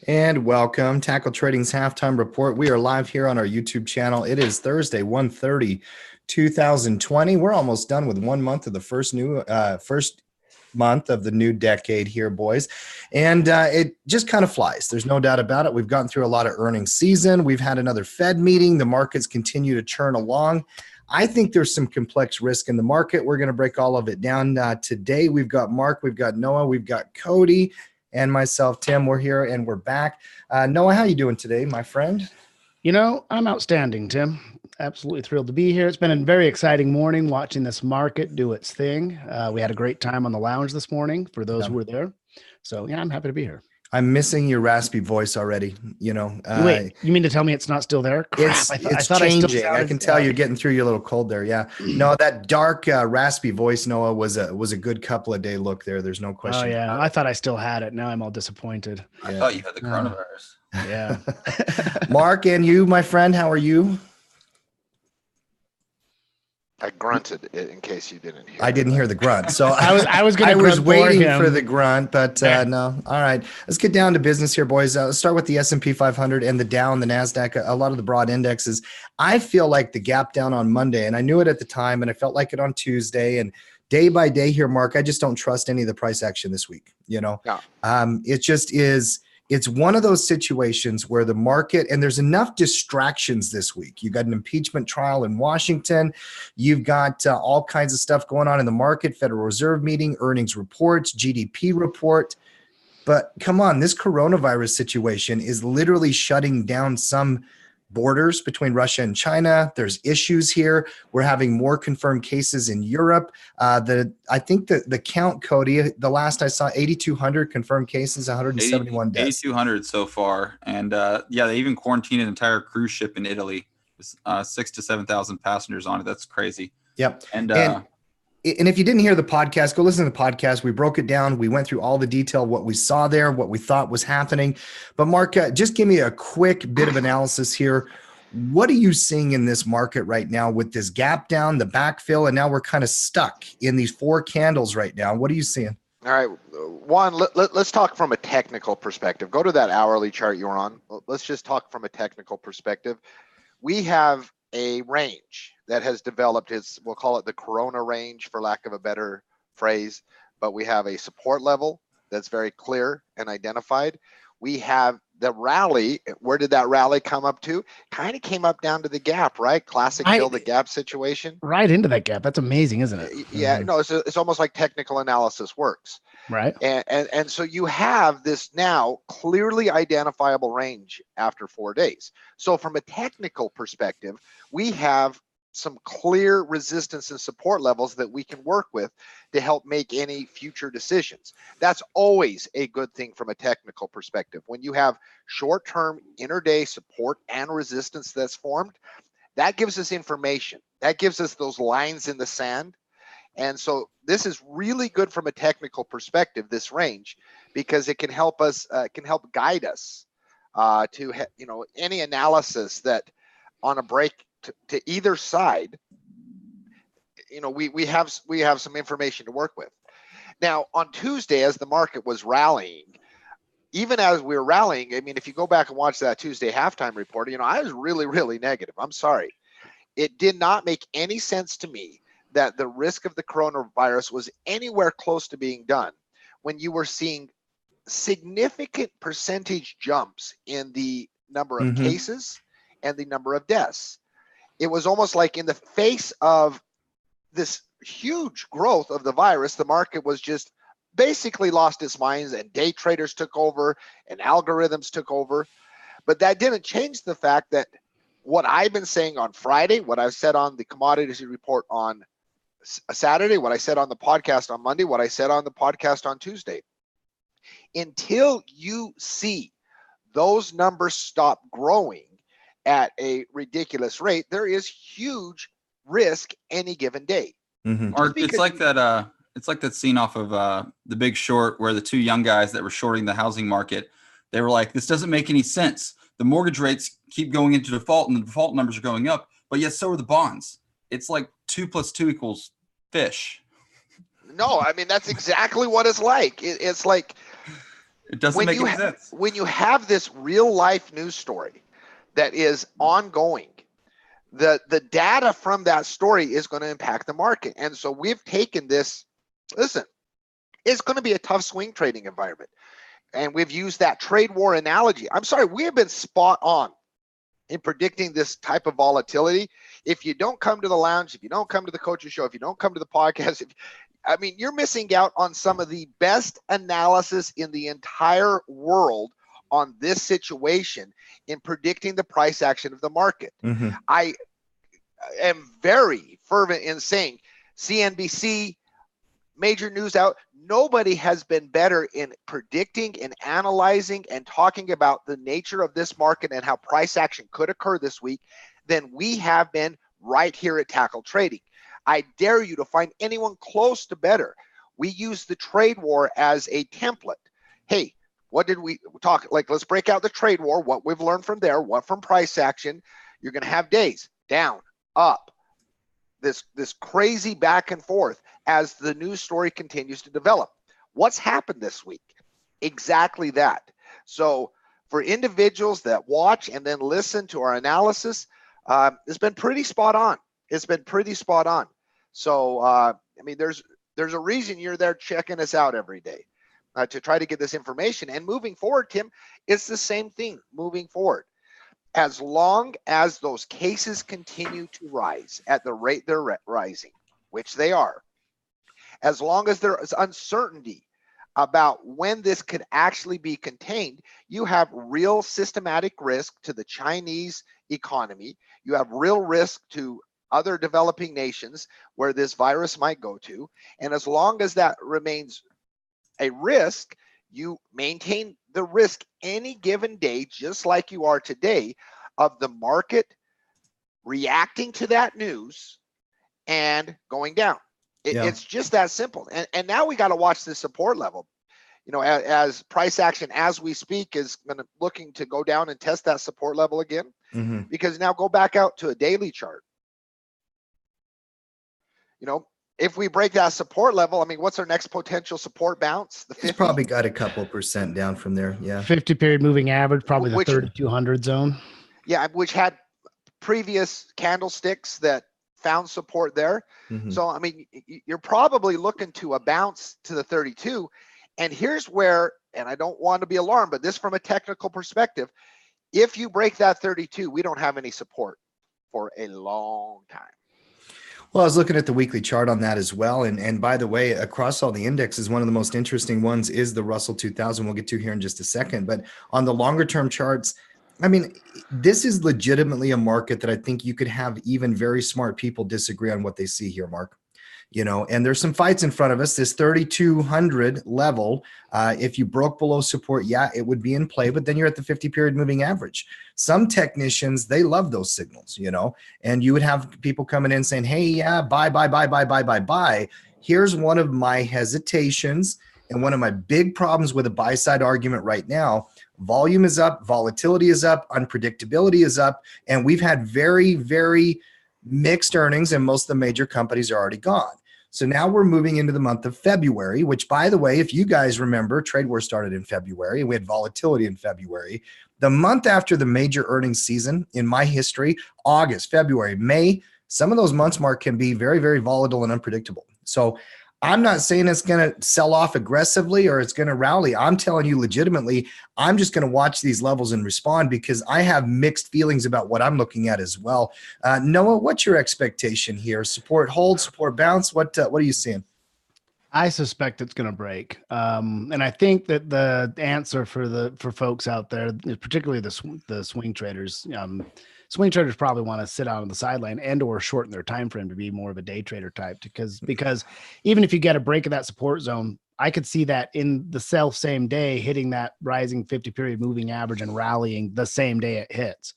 And welcome, Tackle Trading's halftime report. We are live here on our YouTube channel. It is Thursday, 1/30, 2020. We're almost done with 1 month of the first month of the new decade here, boys. And it just kind of flies. There's no doubt about it. We've gotten through a lot of earnings season. We've had another Fed meeting. The markets continue to churn along. I think there's some complex risk in the market. We're going to break all of it down today. We've got Mark, we've got Noah, we've got Cody, and myself, Tim. We're here and we're back. Noah, how you doing today, my friend? You know, I'm outstanding, Tim. Absolutely thrilled to be here. It's been a very exciting morning watching this market do its thing. We had a great time on the lounge this morning for those who were there. So, yeah, I'm happy to be here. I'm missing your raspy voice already. Wait, you mean to tell me it's not still there? Crap, it's changing. I can tell you're getting through your little cold there. Yeah. No, that dark, raspy voice, Noah, was a good couple of day look there. There's no question. Oh, yeah. I thought I still had it. Now I'm all disappointed. I thought you had the coronavirus. Yeah. Mark, and you, my friend, how are you? I grunted it in case you didn't hear. I didn't hear the grunt, so I was waiting for the grunt, but no. All right, let's get down to business here, boys. Let's start with the S&P 500 and the Dow and the NASDAQ. A lot of the broad indexes. I feel like the gap down on Monday, and I knew it at the time, and I felt like it on Tuesday, and day by day here, Mark. I just don't trust any of the price action this week. It just is. It's one of those situations where the market, and there's enough distractions this week. You got an impeachment trial in Washington. You've got all kinds of stuff going on in the market, Federal Reserve meeting, earnings reports, GDP report. But come on, this coronavirus situation is literally shutting down some borders between Russia and China. There's issues here. We're having more confirmed cases in Europe. I think the count, Cody, the last I saw, 8,200 confirmed cases, 171 deaths. 8,200 so far. And yeah, they even quarantined an entire cruise ship in Italy with 6,000 to 7,000 passengers on it. That's crazy. Yep. And if you didn't hear the podcast, go listen to the podcast. We broke it down. We went through all the detail, what we saw there, what we thought was happening. But Mark, just give me a quick bit of analysis here. What are you seeing in this market right now with this gap down, the backfill, and now we're kind of stuck in these four candles right now? What are you seeing? All right. One, let's talk from a technical perspective. Go to that hourly chart you're on. Let's just talk from a technical perspective. We have a range that has developed. We'll call it the Corona range for lack of a better phrase, but we have a support level that's very clear and identified. We have the rally. Where did that rally come up to? Kind of came up down to the gap, right? Classic fill the gap situation. Right into that gap. That's amazing, isn't it? Yeah, no, it's almost like technical analysis works. Right. And so you have this now clearly identifiable range after 4 days. So from a technical perspective, we have some clear resistance and support levels that we can work with to help make any future decisions. That's always a good thing from a technical perspective. When you have short-term intraday support and resistance that's formed, that gives us information. That gives us those lines in the sand. And so this is really good from a technical perspective, this range, because it can help us, can help guide us to any analysis that on a break to either side, we have some information to work with. Now on Tuesday, as the market was rallying, even as we were rallying, I mean, if you go back and watch that Tuesday halftime report, I was really, really negative. I'm sorry. It did not make any sense to me that the risk of the coronavirus was anywhere close to being done when you were seeing significant percentage jumps in the number of cases and the number of deaths. It was almost like in the face of this huge growth of the virus, the market was just basically lost its minds, and day traders took over and algorithms took over. But that didn't change the fact that what I've been saying on Friday, what I've said on the commodities report on Saturday, what I said on the podcast on Monday, what I said on the podcast on Tuesday, until you see those numbers stop growing at a ridiculous rate, there is huge risk any given day. Mark, it's like that. It's like that scene off of The Big Short, where the two young guys that were shorting the housing market, they were like, "This doesn't make any sense. The mortgage rates keep going into default, and the default numbers are going up, but yet so are the bonds. It's like 2 + 2 = fish." No, I mean that's exactly what it's like. It's like It doesn't make any sense. When you have this real life news story that is ongoing, the data from that story is going to impact the market. And so we've taken this, listen, it's going to be a tough swing trading environment. And we've used that trade war analogy. I'm sorry, we have been spot on in predicting this type of volatility. If you don't come to the lounge, if you don't come to the coaching show, if you don't come to the podcast, you're missing out on some of the best analysis in the entire world on this situation in predicting the price action of the market. Mm-hmm. I am very fervent in saying CNBC, major news out, nobody has been better in predicting and analyzing and talking about the nature of this market and how price action could occur this week than we have been right here at Tackle Trading. I dare you to find anyone close to better. We use the trade war as a template. Hey, what did we talk? Like, let's break out the trade war, what we've learned from there, what from price action. You're going to have days down, up, this crazy back and forth as the news story continues to develop. What's happened this week? Exactly that. So for individuals that watch and then listen to our analysis, it's been pretty spot on. It's been pretty spot on. So, there's a reason you're there checking us out every day to try to get this information. And moving forward, Tim, it's the same thing moving forward. As long as those cases continue to rise at the rate they're rising, which they are, as long as there is uncertainty about when this could actually be contained, you have real systematic risk to the Chinese economy. You have real risk to other developing nations where this virus might go to. And as long as that remains a risk, you maintain the risk any given day, just like you are today, of the market reacting to that news and going down. It's just that simple. And now we got to watch the support level. As price action as we speak is looking to go down and test that support level again, because now go back out to a daily chart. If we break that support level, what's our next potential support bounce? The 50? It's probably got a couple percent down from there. Yeah. 50 period moving average, probably the 3200 zone. Yeah. Which had previous candlesticks that found support there. So, you're probably looking to a bounce to the 32. And here's where, and I don't want to be alarmed, but this from a technical perspective, if you break that 32, we don't have any support for a long time. Well, I was looking at the weekly chart on that as well. And by the way, across all the indexes, one of the most interesting ones is the Russell 2000. We'll get to here in just a second. But on the longer term charts, this is legitimately a market that I think you could have even very smart people disagree on what they see here, Mark. And there's some fights in front of us. This 3,200 level, if you broke below support, it would be in play, but then you're at the 50 period moving average. Some technicians, they love those signals, and you would have people coming in saying, hey, buy. Here's one of my hesitations and one of my big problems with a buy side argument right now. Volume is up, volatility is up, unpredictability is up, and we've had very, very mixed earnings, and most of the major companies are already gone. So now we're moving into the month of February, which, by the way, if you guys remember, trade war started in February and we had volatility in February. The month after the major earnings season in my history, August, February, May, some of those months, Mark, can be very, very volatile and unpredictable. So I'm not saying it's going to sell off aggressively or it's going to rally. I'm telling you legitimately, I'm just going to watch these levels and respond because I have mixed feelings about what I'm looking at as well. Noah, what's your expectation here? Support hold, support bounce? What are you seeing? I suspect it's going to break. And I think that the answer for folks out there, particularly the swing traders, swing traders probably want to sit out on the sideline and or shorten their time frame to be more of a day trader type, because even if you get a break of that support zone, I could see that in the same day hitting that rising 50 period moving average and rallying the same day it hits.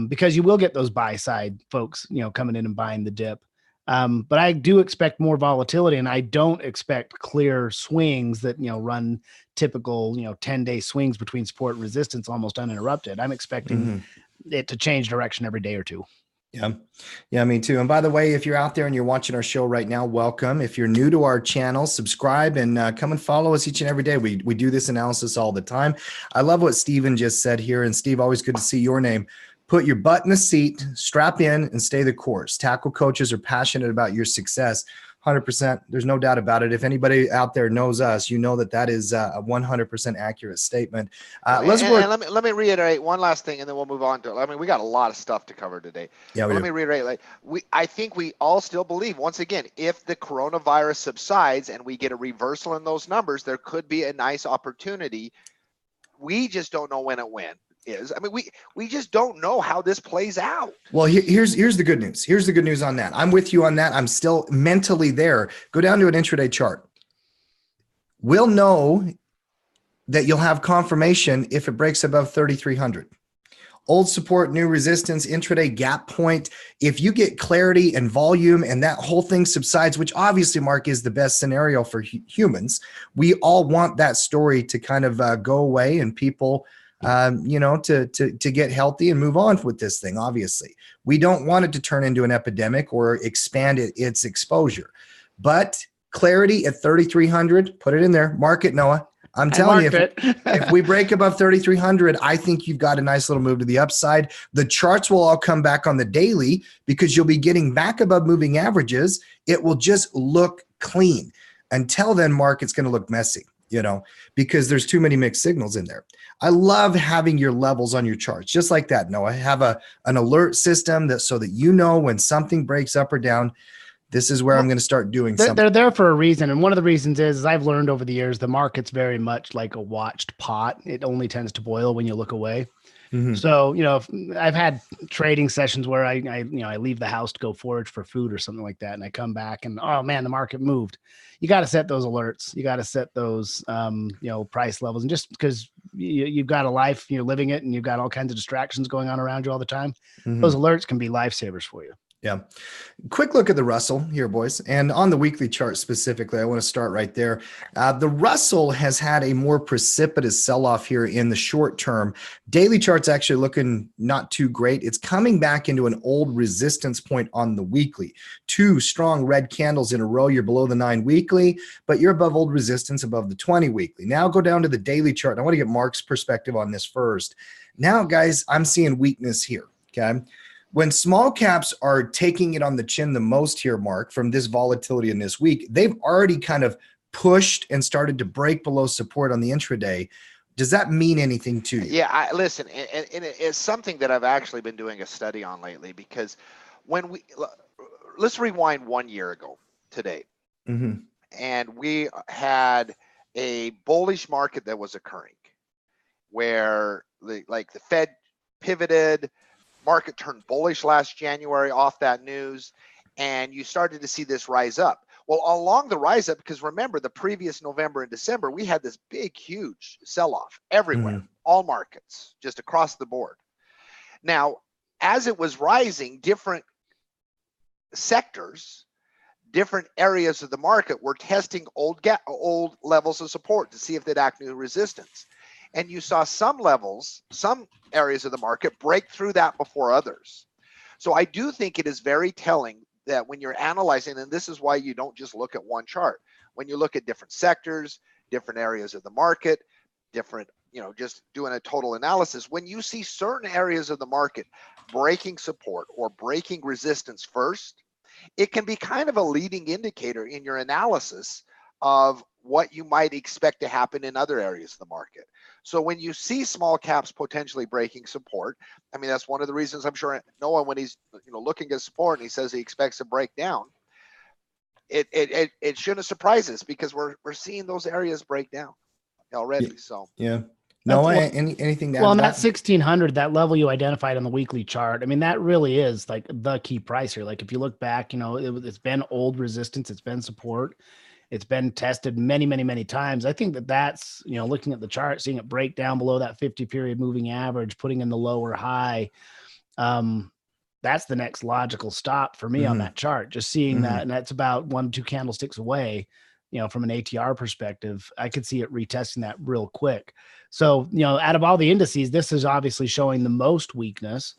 Because you will get those buy side folks, coming in and buying the dip. But I do expect more volatility, and I don't expect clear swings that, run typical, 10-day swings between support and resistance almost uninterrupted. I'm expecting it to change direction every day or two. Yeah. Yeah, me too. And by the way, if you're out there and you're watching our show right now, welcome. If you're new to our channel, subscribe and come and follow us each and every day. We do this analysis all the time. I love what Steven just said here. And Steve, always good to see your name. Put your butt in the seat, strap in, and stay the course. Tackle coaches are passionate about your success. 100%. There's no doubt about it. If anybody out there knows us, you know that is a 100% accurate statement. Let's work. And let me reiterate one last thing, and then we'll move on to it. I mean, we got a lot of stuff to cover today. Yeah, but let me reiterate. I think we all still believe, once again, if the coronavirus subsides and we get a reversal in those numbers, there could be a nice opportunity. We just don't know when it is. I mean, we just don't know how this plays out. Well, here's the good news. Here's the good news on that. I'm with you on that. I'm still mentally there. Go down to an intraday chart. We'll know that you'll have confirmation if it breaks above 3,300. Old support, new resistance, intraday gap point. If you get clarity and volume and that whole thing subsides, which obviously, Mark, is the best scenario for humans, we all want that story to kind of go away and people to get healthy and move on with this thing. Obviously, we don't want it to turn into an epidemic or expand its exposure, but clarity at 3,300, put it in there, mark it, Noah. I'm telling you, if we break above 3,300, I think you've got a nice little move to the upside. The charts will all come back on the daily because you'll be getting back above moving averages. It will just look clean. Until then, Mark, it's going to look messy, because there's too many mixed signals in there. I love having your levels on your charts, just like that, Noah. Have an alert system so that when something breaks up or down. This is where I'm going to start doing something. They're there for a reason. And one of the reasons is I've learned over the years, the market's very much like a watched pot. It only tends to boil when you look away. Mm-hmm. So, I've had trading sessions where I leave the house to go forage for food or something like that. And I come back and, oh man, the market moved. You got to set those alerts. You got to set those, price levels. And just because you've got a life, you're living it, and you've got all kinds of distractions going on around you all the time, those alerts can be lifesavers for you. Yeah. Quick look at the Russell here, boys. And on the weekly chart specifically, I want to start right there. The Russell has had a more precipitous sell-off here in the short term. Daily chart's actually looking not too great. It's coming back into an old resistance point on the weekly. 2 strong red candles in a row. You're below the 9 weekly, but you're above old resistance above the 20 weekly. Now go down to the daily chart. I want to get Mark's perspective on this first. Now, guys, I'm seeing weakness here, okay? When small caps are taking it on the chin the most here, Mark, from this volatility in this week, they've already kind of pushed and started to break below support on the intraday. Does that mean anything to you? Yeah, listen, and it's something that I've actually been doing a study on lately, because let's rewind 1 year ago today. Mm-hmm. And we had a bullish market that was occurring where the Fed pivoted. Market turned bullish last January off that news, and you started to see this rise up. Well, along the rise up, because remember, the previous November and December, we had this big, huge sell-off everywhere, all markets, just across the board. Now, as it was rising, different sectors, different areas of the market were testing old levels of support to see if they'd act new resistance. And you saw some areas of the market break through that before others. So I do think it is very telling that when you're analyzing, and this is why you don't just look at one chart, when you look at different sectors, different areas of the market, different, just doing a total analysis, when you see certain areas of the market breaking support or breaking resistance first, it can be kind of a leading indicator in your analysis of what you might expect to happen in other areas of the market. So when you see small caps potentially breaking support, I mean, that's one of the reasons I'm sure Noah, when he's looking at support and he says he expects a breakdown, it shouldn't surprise us, because we're seeing those areas break down already. So yeah. Noah, anything to add? Well, and that 1,600, that level you identified on the weekly chart, I mean, that really is like the key price here. Like if you look back, it's been old resistance, it's been support. It's been tested many, many, many times. I think that's, looking at the chart, seeing it break down below that 50-period moving average, putting in the lower high. That's the next logical stop for me on that chart. Just seeing that, and that's about 1-2 candlesticks away, from an ATR perspective. I could see it retesting that real quick. So, out of all the indices, this is obviously showing the most weakness.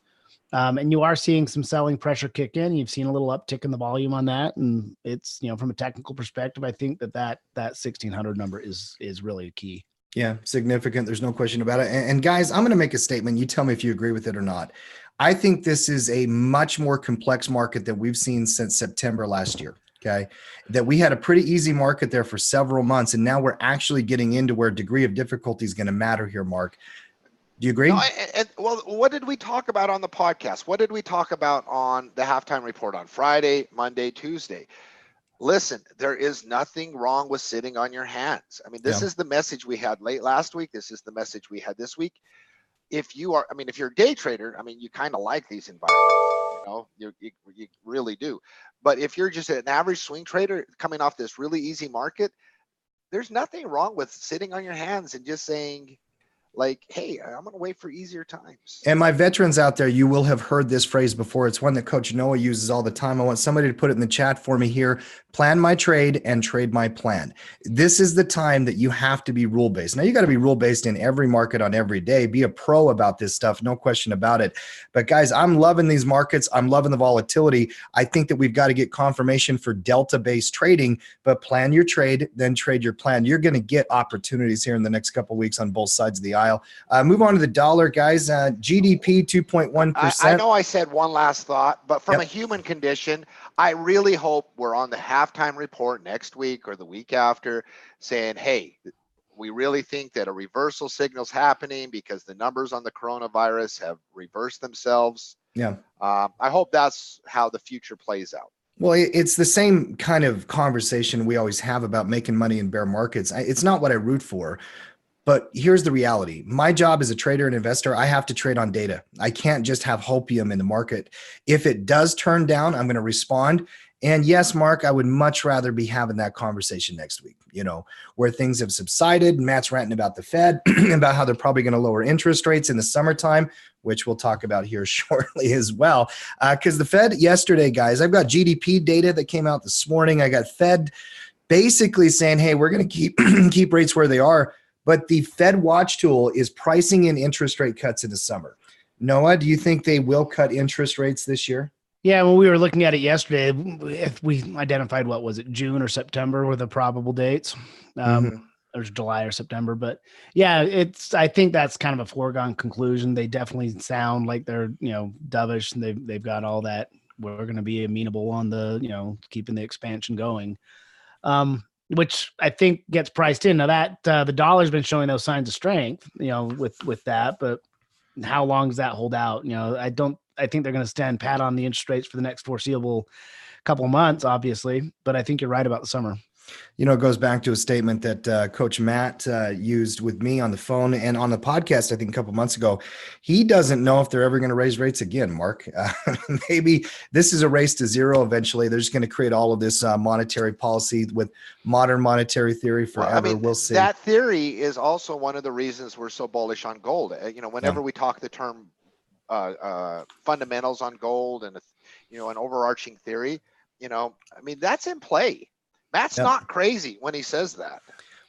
And you are seeing some selling pressure kick in. You've seen a little uptick in the volume on that. And it's, from a technical perspective, I think that 1600 number is really key. Yeah, significant. There's no question about it. And guys, I'm going to make a statement. You tell me if you agree with it or not. I think this is a much more complex market than we've seen since September last year. Okay. That we had a pretty easy market there for several months. And now we're actually getting into where degree of difficulty is going to matter here, Mark. Do you agree? No, well, what did we talk about on the podcast? What did we talk about on the halftime report on Friday, Monday, Tuesday? Listen, there is nothing wrong with sitting on your hands. I mean, this is the message we had late last week. This is the message we had this week. If you're a day trader, you kind of like these environments, you really do. But if you're just an average swing trader coming off this really easy market, there's nothing wrong with sitting on your hands and just saying, like, hey, I'm going to wait for easier times. And my veterans out there, you will have heard this phrase before. It's one that Coach Noah uses all the time. I want somebody to put it in the chat for me here. Plan my trade and trade my plan. This is the time that you have to be rule-based. Now, you got to be rule-based in every market on every day. Be a pro about this stuff. No question about it. But guys, I'm loving these markets. I'm loving the volatility. I think that we've got to get confirmation for delta-based trading, but plan your trade, then trade your plan. You're going to get opportunities here in the next couple of weeks on both sides of the aisle. Move on to the dollar, guys. GDP 2.1%. I know I said one last thought, but from a human condition, I really hope we're on the halftime report next week or the week after saying, hey, we really think that a reversal signal is happening because the numbers on the coronavirus have reversed themselves. Yeah. I hope that's how the future plays out. Well, it's the same kind of conversation we always have about making money in bear markets. It's not what I root for. But here's the reality. My job as a trader and investor, I have to trade on data. I can't just have hopium in the market. If it does turn down, I'm going to respond. And yes, Mark, I would much rather be having that conversation next week, where things have subsided. Matt's ranting about the Fed, about how they're probably going to lower interest rates in the summertime, which we'll talk about here shortly as well. Because the Fed yesterday, guys, I've got GDP data that came out this morning. I got Fed basically saying, hey, we're going to keep rates where they are. But the Fed Watch tool is pricing in interest rate cuts in the summer. Noah, do you think they will cut interest rates this year? Yeah, when we were looking at it yesterday, if we identified, what was it, June or September were the probable dates, or July or September. But yeah, I think that's kind of a foregone conclusion. They definitely sound like they're, dovish, and they've got all that. We're going to be amenable on the, keeping the expansion going. Which I think gets priced in. Now that the dollar's been showing those signs of strength, with that, but how long does that hold out? I think they're going to stand pat on the interest rates for the next foreseeable couple of months, obviously, but I think you're right about the summer. It goes back to a statement that Coach Matt used with me on the phone and on the podcast, I think a couple months ago. He doesn't know if they're ever going to raise rates again, Mark. Maybe this is a race to zero eventually. They're just going to create all of this monetary policy with modern monetary theory forever. We'll see. That theory is also one of the reasons we're so bullish on gold. Whenever we talk the term fundamentals on gold and, an overarching theory, that's in play. Matt's not crazy when he says that.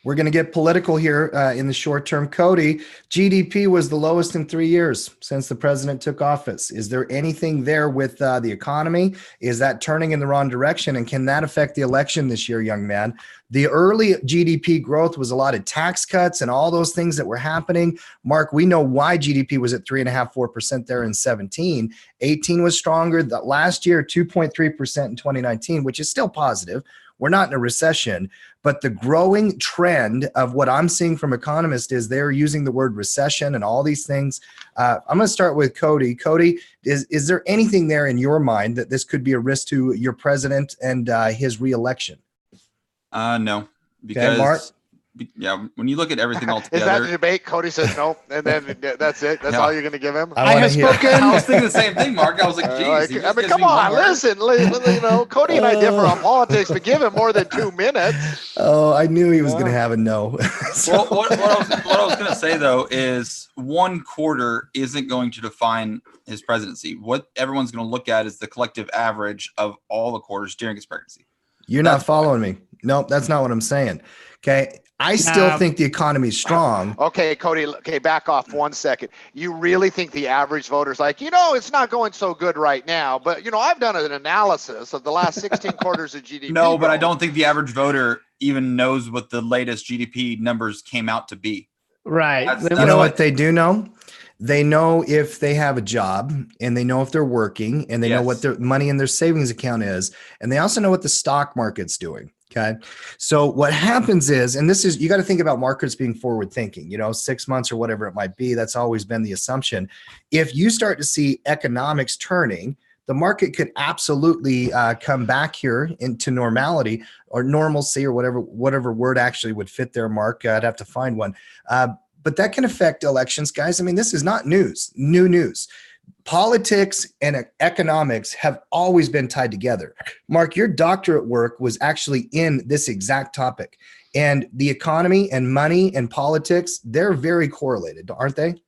We're going to get political here in the short term. Cody, GDP was the lowest in 3 years since the president took office. Is there anything there with the economy? Is that turning in the wrong direction? And can that affect the election this year, young man? The early GDP growth was a lot of tax cuts and all those things that were happening. Mark, we know why GDP was at 3.5%, 4% there in 17. 18 was stronger. The last year, 2.3% in 2019, which is still positive. We're not in a recession, but the growing trend of what I'm seeing from economists is they're using the word recession and all these things. I'm going to start with Cody. Cody, is there anything there in your mind that this could be a risk to your president and his reelection? No, because okay, Mark? When you look at everything all together. Is that the debate? Cody says no, and then that's it. That's all you're going to give him. I have spoken. I was thinking the same thing, Mark. I was like, geez. Come on, listen. Cody and I differ on politics, but give him more than 2 minutes. Oh, I knew he was going to have a no. Well, what I was going to say though is 1 quarter isn't going to define his presidency. What everyone's going to look at is the collective average of all the quarters during his presidency. You're not following me. No, that's not what I'm saying. Okay. I still think the economy is strong. Okay, Cody. Okay, back off 1 second. You really think the average voter's like, it's not going so good right now, but I've done an analysis of the last 16 quarters of GDP. No, but I don't think the average voter even knows what the latest GDP numbers came out to be. Right. That's You know what they do know? They know if they have a job, and they know if they're working, and they know what their money in their savings account is. And they also know what the stock market's doing. Okay. So what happens is, and this is, you got to think about markets being forward thinking, 6 months or whatever it might be. That's always been the assumption. If you start to see economics turning, the market could absolutely come back here into normality or normalcy or whatever word actually would fit their mark. I'd have to find one. But that can affect elections, guys. I mean, this is not new news. Politics and economics have always been tied together. Mark, your doctorate work was actually in this exact topic. And the economy and money and politics, they're very correlated, aren't they?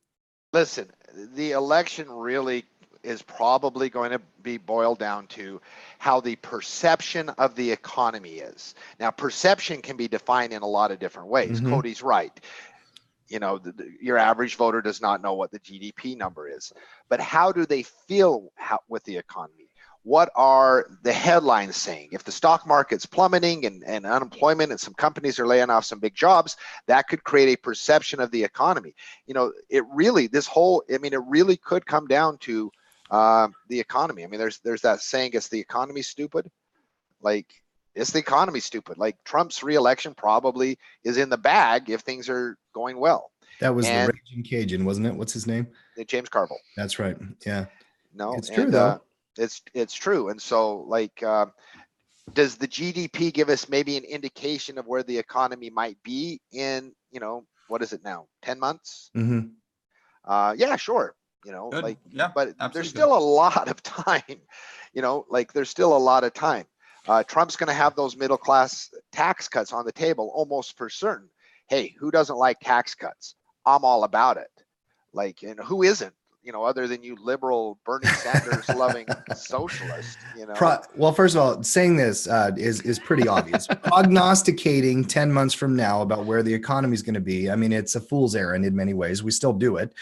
Listen, the election really is probably going to be boiled down to how the perception of the economy is. Now, perception can be defined in a lot of different ways. Mm-hmm. Cody's right. Your average voter does not know what the GDP number is, but how do they feel with the economy? What are the headlines saying? If the stock market's plummeting and unemployment and some companies are laying off some big jobs, that could create a perception of the economy. It really could come down to the economy. I mean, there's that saying, "Is the economy stupid?" Is the economy stupid? Like, Trump's reelection probably is in the bag if things are going well. That was the Raging Cajun, wasn't it? What's his name? James Carville. That's right. Yeah. No, it's true though. It's true. And so, does the GDP give us maybe an indication of where the economy might be in, what is it now? 10 months? Mm-hmm. Yeah, sure. Good. But there's still a lot of time. There's still a lot of time. Trump's going to have those middle class tax cuts on the table almost for certain. Hey, who doesn't like tax cuts? I'm all about it. And who isn't? Other than you liberal Bernie Sanders loving socialist. Well, first of all, saying this is pretty obvious. Prognosticating 10 months from now about where the economy is going to be. I mean, it's a fool's errand in many ways. We still do it.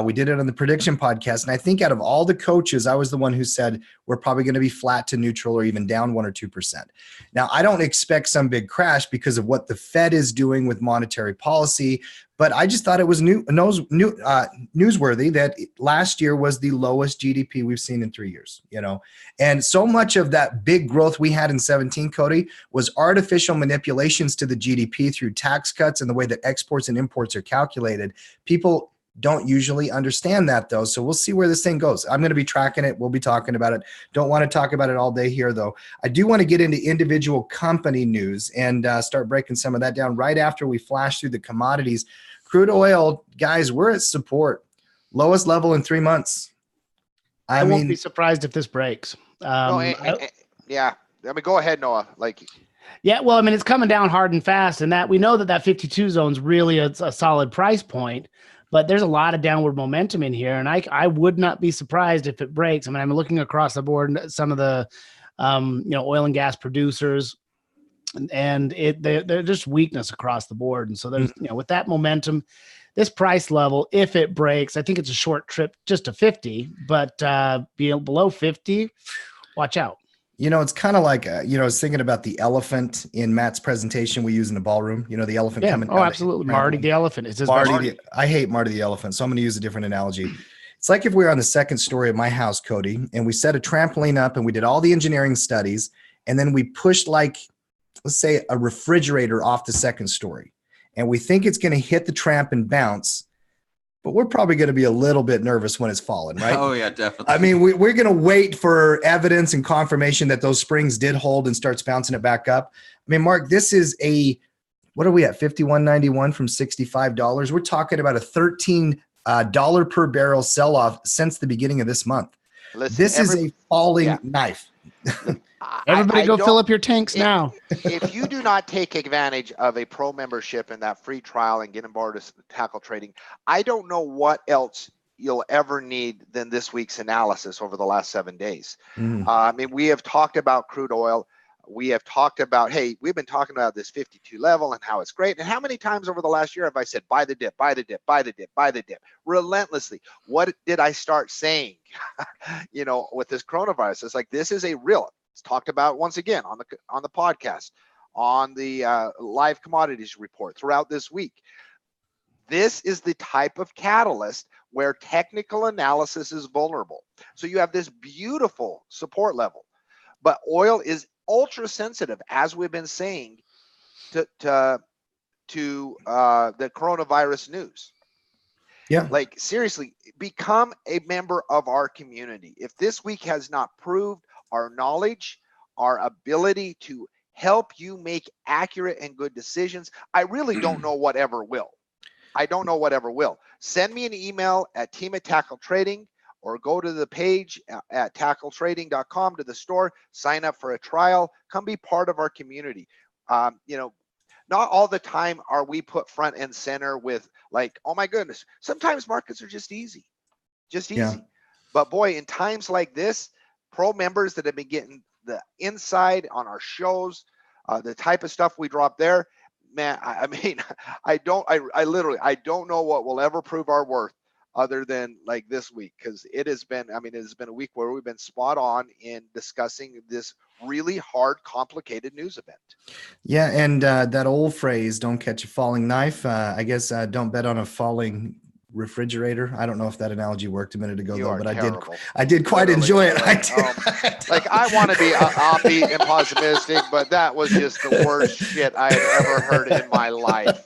We did it on the prediction podcast. And I think out of all the coaches, I was the one who said we're probably going to be flat to neutral or even down 1 or 2%. Now, I don't expect some big crash because of what the Fed is doing with monetary policy. But I just thought it was newsworthy that last year was the lowest GDP we've seen in 3 years, and so much of that big growth we had in 17, Cody, was artificial manipulations to the GDP through tax cuts and the way that exports and imports are calculated. People don't usually understand that, though. So we'll see where this thing goes. I'm going to be tracking it. We'll be talking about it. Don't want to talk about it all day here, though. I do want to get into individual company news and start breaking some of that down right after we flash through the commodities. Crude oil, guys, we're at support. Lowest level in 3 months. I won't be surprised if this breaks. Yeah. I mean, go ahead, Noah. Yeah, well, I mean, it's coming down hard and fast, and that we know that 52 zone is really a solid price point. But there's a lot of downward momentum in here, and I would not be surprised if it breaks. I mean, I'm looking across the board, some of the oil and gas producers, and they're just weakness across the board. And so there's with that momentum, this price level, if it breaks, I think it's a short trip just to 50, but below 50, watch out. It's kind of like, I was thinking about the elephant in Matt's presentation we use in the ballroom. The elephant coming. Oh, absolutely. Marty the elephant. It's Marty. I hate Marty the elephant, so I'm going to use a different analogy. It's like if we were on the second story of my house, Cody, and we set a trampoline up and we did all the engineering studies, and then we pushed, let's say, a refrigerator off the second story, and we think it's going to hit the tramp and bounce. But we're probably going to be a little bit nervous when it's falling, right? Oh, yeah, definitely. I mean, we're going to wait for evidence and confirmation that those springs did hold and starts bouncing it back up. I mean, Mark, this is what are we at? $51.91 from $65. We're talking about a $13 per barrel sell-off since the beginning of this month. Listen, this is a falling knife. Everybody go fill up your tanks now. If you do not take advantage of a pro membership and that free trial and get on board to tackle trading, I don't know what else you'll ever need than this week's analysis over the last 7 days. I mean, we have talked about crude oil. We have talked about, hey, we've been talking about this 52 level and how it's great. And how many times over the last year have I said, buy the dip, buy the dip, buy the dip, buy the dip, relentlessly? What did I start saying, with this coronavirus? It's like, this is a real, it's talked about once again on the podcast, on the live commodities report throughout this week. This is the type of catalyst where technical analysis is vulnerable. So you have this beautiful support level, but oil is ultra sensitive, as we've been saying, to the coronavirus news. Yeah. Like, seriously, become a member of our community. If this week has not proved our knowledge, our ability to help you make accurate and good decisions, I really don't know whatever will. I don't know whatever will. Send me an email at team@tackletrading, or go to the page at tackletrading.com, to the store, sign up for a trial, come be part of our community. Not all the time are we put front and center with, like, oh my goodness, sometimes markets are just easy. Yeah. But boy, in times like this, pro members that have been getting the inside on our shows, the type of stuff we drop there, man, I literally don't know what will ever prove our worth other than like this week, because it has been a week where we've been spot on in discussing this really hard, complicated news event. Yeah, and that old phrase, don't catch a falling knife, I guess don't bet on a falling refrigerator. I don't know if that analogy worked a minute ago, though, but terrible. I did quite enjoy it. I want to be upbeat and pessimistic, but that was just the worst shit I have ever heard in my life.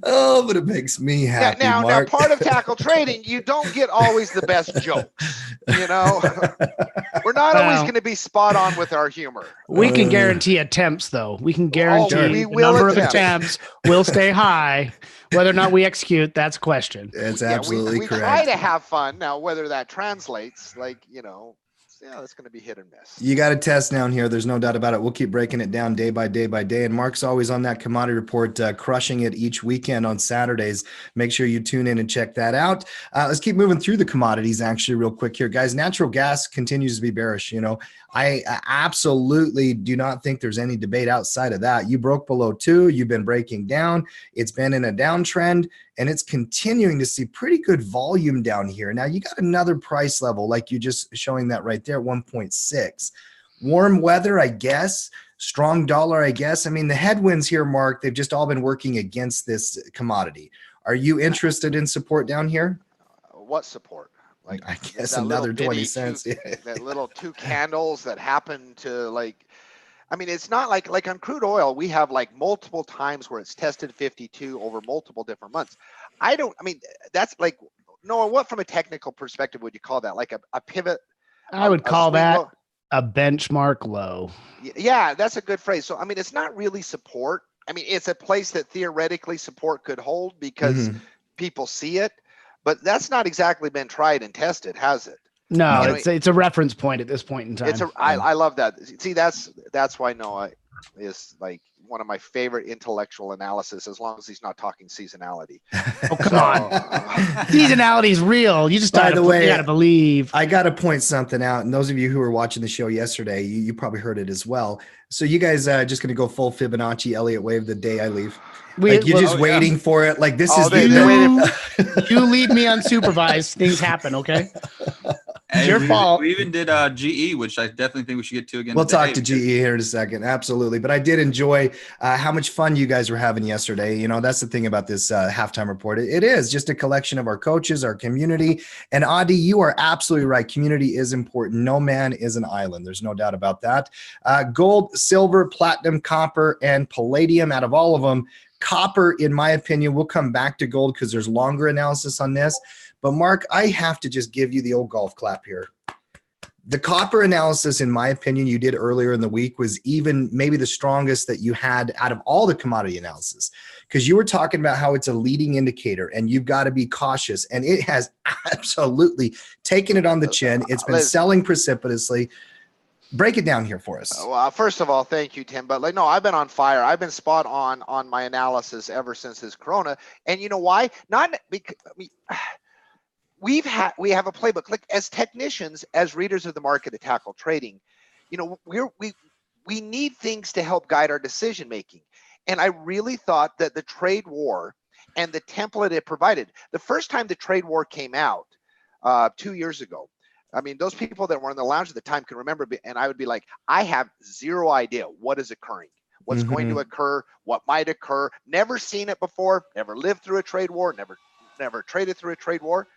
Oh, but it makes me happy. Now, Mark. part of tackle trading, you don't get always the best jokes. We're not always going to be spot on with our humor. We can guarantee attempts, though. We can guarantee the number of attempts will stay high. Whether or not we execute, that's a question. It's absolutely correct. We try to have fun. Now, whether that translates, that's going to be hit or miss. You got to test down here. There's no doubt about it. We'll keep breaking it down day by day by day. And Mark's always on that commodity report, crushing it each weekend on Saturdays. Make sure you tune in and check that out. Let's keep moving through the commodities actually real quick here, guys. Natural gas continues to be bearish. I absolutely do not think there's any debate outside of that. You broke below 2. You've been breaking down. It's been in a downtrend, and it's continuing to see pretty good volume down here. Now, you got another price level, like you just showing that right there, 1.6. Warm weather, I guess. Strong dollar, I guess. I mean, the headwinds here, Mark, they've just all been working against this commodity. Are you interested in support down here? What support? Like, I guess another 20 cents. That little 2 candles that happen to it's not like on crude oil, we have like multiple times where it's tested 52 over multiple different months. That's like, Noah, what from a technical perspective would you call that? Like a pivot? I would call that a benchmark low. Yeah, that's a good phrase. So, it's not really support. It's a place that theoretically support could hold because people see it. But that's not exactly been tried and tested, has it? No, it's a reference point at this point in time. I love that. See, that's why Noah is like one of my favorite intellectual analysis, as long as he's not talking seasonality. Oh, come on. Seasonality is real. You just gotta believe. I got to point something out. And those of you who were watching the show yesterday, you probably heard it as well. So you guys just going to go full Fibonacci Elliott wave the day I leave. You're just waiting for it. Like this is you leave me unsupervised. Things happen. Okay. It's your fault. We even did GE, which I definitely think we should get to again. We'll talk to GE here in a second. Absolutely. But I did enjoy how much fun you guys were having yesterday. That's the thing about this halftime report. It is just a collection of our coaches, our community. And Adi, you are absolutely right. Community is important. No man is an island. There's no doubt about that. Gold, silver, platinum, copper, and palladium. Out of all of them, copper, in my opinion, we'll come back to gold because there's longer analysis on this. But Mark, I have to just give you the old golf clap here. The copper analysis, in my opinion, you did earlier in the week was even maybe the strongest that you had out of all the commodity analysis, because you were talking about how it's a leading indicator and you've got to be cautious. And it has absolutely taken it on the chin. It's been selling precipitously. Break it down here for us. Well, first of all, thank you, Tim. But I've been on fire. I've been spot on my analysis ever since this Corona. And you know why? Not because we have a playbook. Like as technicians, as readers of the market at Tackle Trading, we we need things to help guide our decision making. And I really thought that the trade war and the template it provided, the first time the trade war came out 2 years ago, I mean, those people that were in the lounge at the time can remember, and I would be like, I have zero idea what is occurring, what's going to occur, what might occur, never seen it before, never lived through a trade war, never traded through a trade war.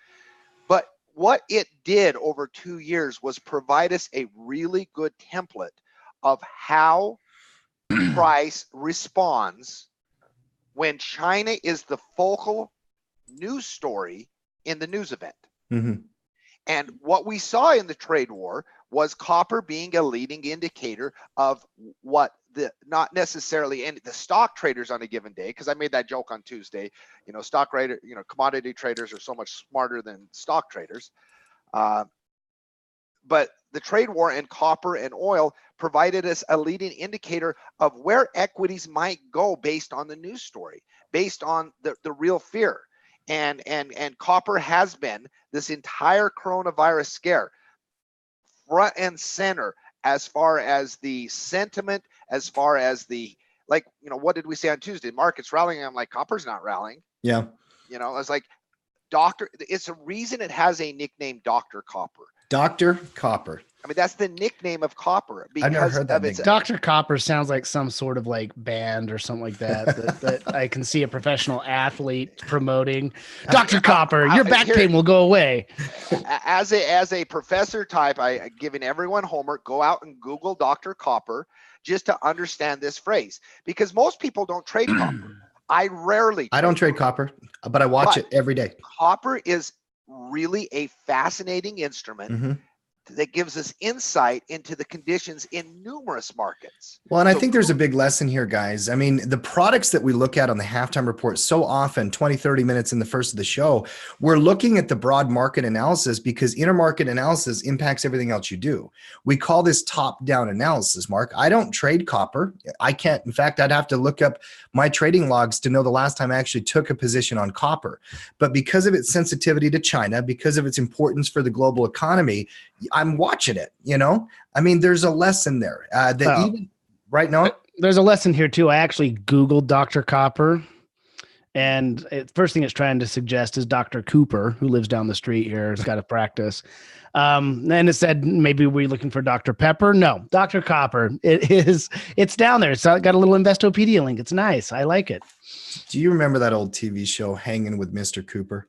But what it did over 2 years was provide us a really good template of how price responds when China is the focal news story in the news event. And what we saw in the trade war was copper being a leading indicator of what not necessarily any the stock traders on a given day, because I made that joke on Tuesday, commodity traders are so much smarter than stock traders. But the trade war and copper and oil provided us a leading indicator of where equities might go based on the news story, based on the real fear. And copper has been this entire coronavirus scare front and center as far as the sentiment, as far as the, what did we say on Tuesday? Market's rallying. I'm like, copper's not rallying. Yeah. It's like it's a reason it has a nickname, Dr. Copper. Dr. Copper. I mean, that's the nickname of copper. I've never heard that nickname. Dr. Copper sounds like some sort of like band or something like that I can see a professional athlete promoting. Dr. Copper, your back pain will go away. As a professor type, I giving everyone homework, go out and Google Dr. Copper just to understand this phrase, because most people don't trade copper. I don't trade copper, but I watch it every day. Copper is really a fascinating instrument that gives us insight into the conditions in numerous markets. Well, and I think there's a big lesson here, guys. I mean, the products that we look at on the halftime report so often, 20, 30 minutes in the first of the show, we're looking at the broad market analysis because intermarket analysis impacts everything else you do. We call this top-down analysis, Mark. I don't trade copper. I can't. In fact, I'd have to look up my trading logs to know the last time I actually took a position on copper. But because of its sensitivity to China, because of its importance for the global economy, I'm watching it, I mean, there's a lesson there right now. There's a lesson here too. I actually Googled Dr. Copper, and first thing it's trying to suggest is Dr. Cooper, who lives down the street here. Has got to practice. And it said, maybe we're looking for Dr. Pepper. No, Dr. Copper. It's down there. It's got a little Investopedia link. It's nice. I like it. Do you remember that old TV show, Hanging with Mr. Cooper?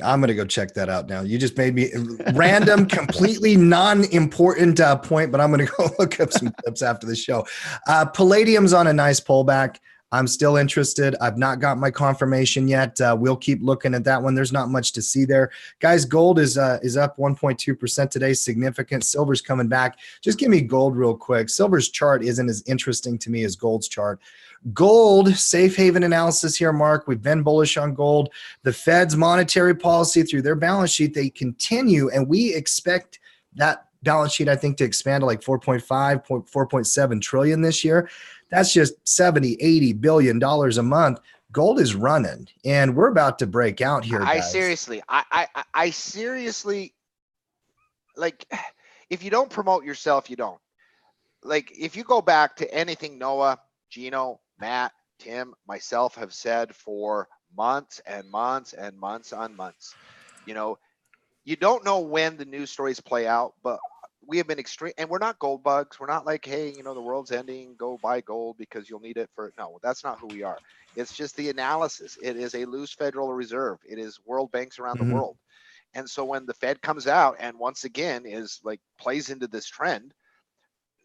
I'm going to go check that out now. You just made me random, completely non-important point, but I'm going to go look up some clips after the show. Palladium's on a nice pullback. I'm still interested. I've not got my confirmation yet. We'll keep looking at that one. There's not much to see there. Guys, gold is up 1.2% today. Significant. Silver's coming back. Just give me gold real quick. Silver's chart isn't as interesting to me as gold's chart. Gold, safe haven analysis here, Mark. We've been bullish on gold. The Fed's monetary policy through their balance sheet, they continue, and we expect that balance sheet, I think, to expand to like 4.7 trillion this year. That's just 70, 80 billion dollars a month. Gold is running, and we're about to break out here, guys. I seriously, like, if you don't promote yourself, you don't. Like, if you go back to anything Noah, Gino, Matt, Tim, myself have said for months and months and months on months, you don't know when the news stories play out, but we have been extreme, and we're not gold bugs. We're not like, hey, the world's ending, go buy gold because you'll need it for, no, that's not who we are. It's just the analysis. It is a loose Federal Reserve. It is world banks around the world. And so when the Fed comes out and once again is like plays into this trend,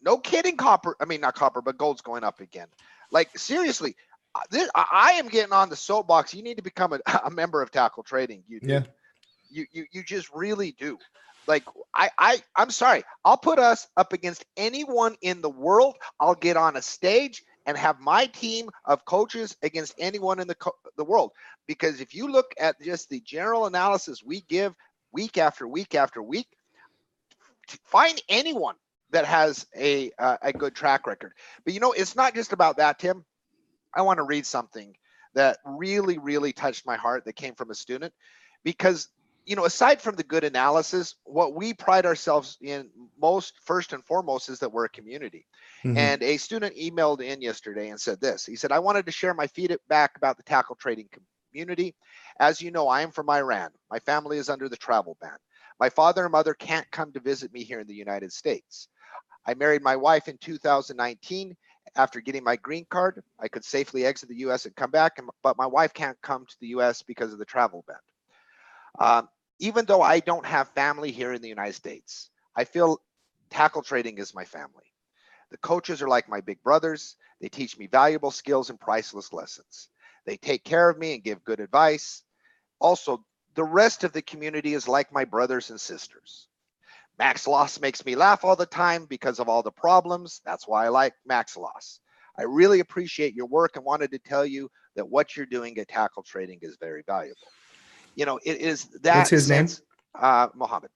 no kidding, not copper, but gold's going up again. Like, seriously, I am getting on the soapbox. You need to become a member of Tackle Trading. You do. Yeah. You just really do. Like, I'm sorry. I'll put us up against anyone in the world. I'll get on a stage and have my team of coaches against anyone in the world. Because if you look at just the general analysis we give week after week after week, find anyone that has a good track record. But it's not just about that, Tim. I want to read something that really, really touched my heart that came from a student, because aside from the good analysis, what we pride ourselves in first and foremost, is that we're a community. Mhm. And a student emailed in yesterday and said this. He said, I wanted to share my feedback about the tackle trading community. As you know, I am from Iran. My family is under the travel ban. My father and mother can't come to visit me here in the United States. I married my wife in 2019. After getting my green card, I could safely exit the US and come back, but my wife can't come to the US because of the travel ban. Even though I don't have family here in the United States, I feel tackle trading is my family. The coaches are like my big brothers. They teach me valuable skills and priceless lessons. They take care of me and give good advice. Also, the rest of the community is like my brothers and sisters. Max Loss makes me laugh all the time because of all the problems. That's why I like Max Loss. I really appreciate your work and wanted to tell you that what you're doing at tackle trading is very valuable. It is that. What's his name? Mohammed.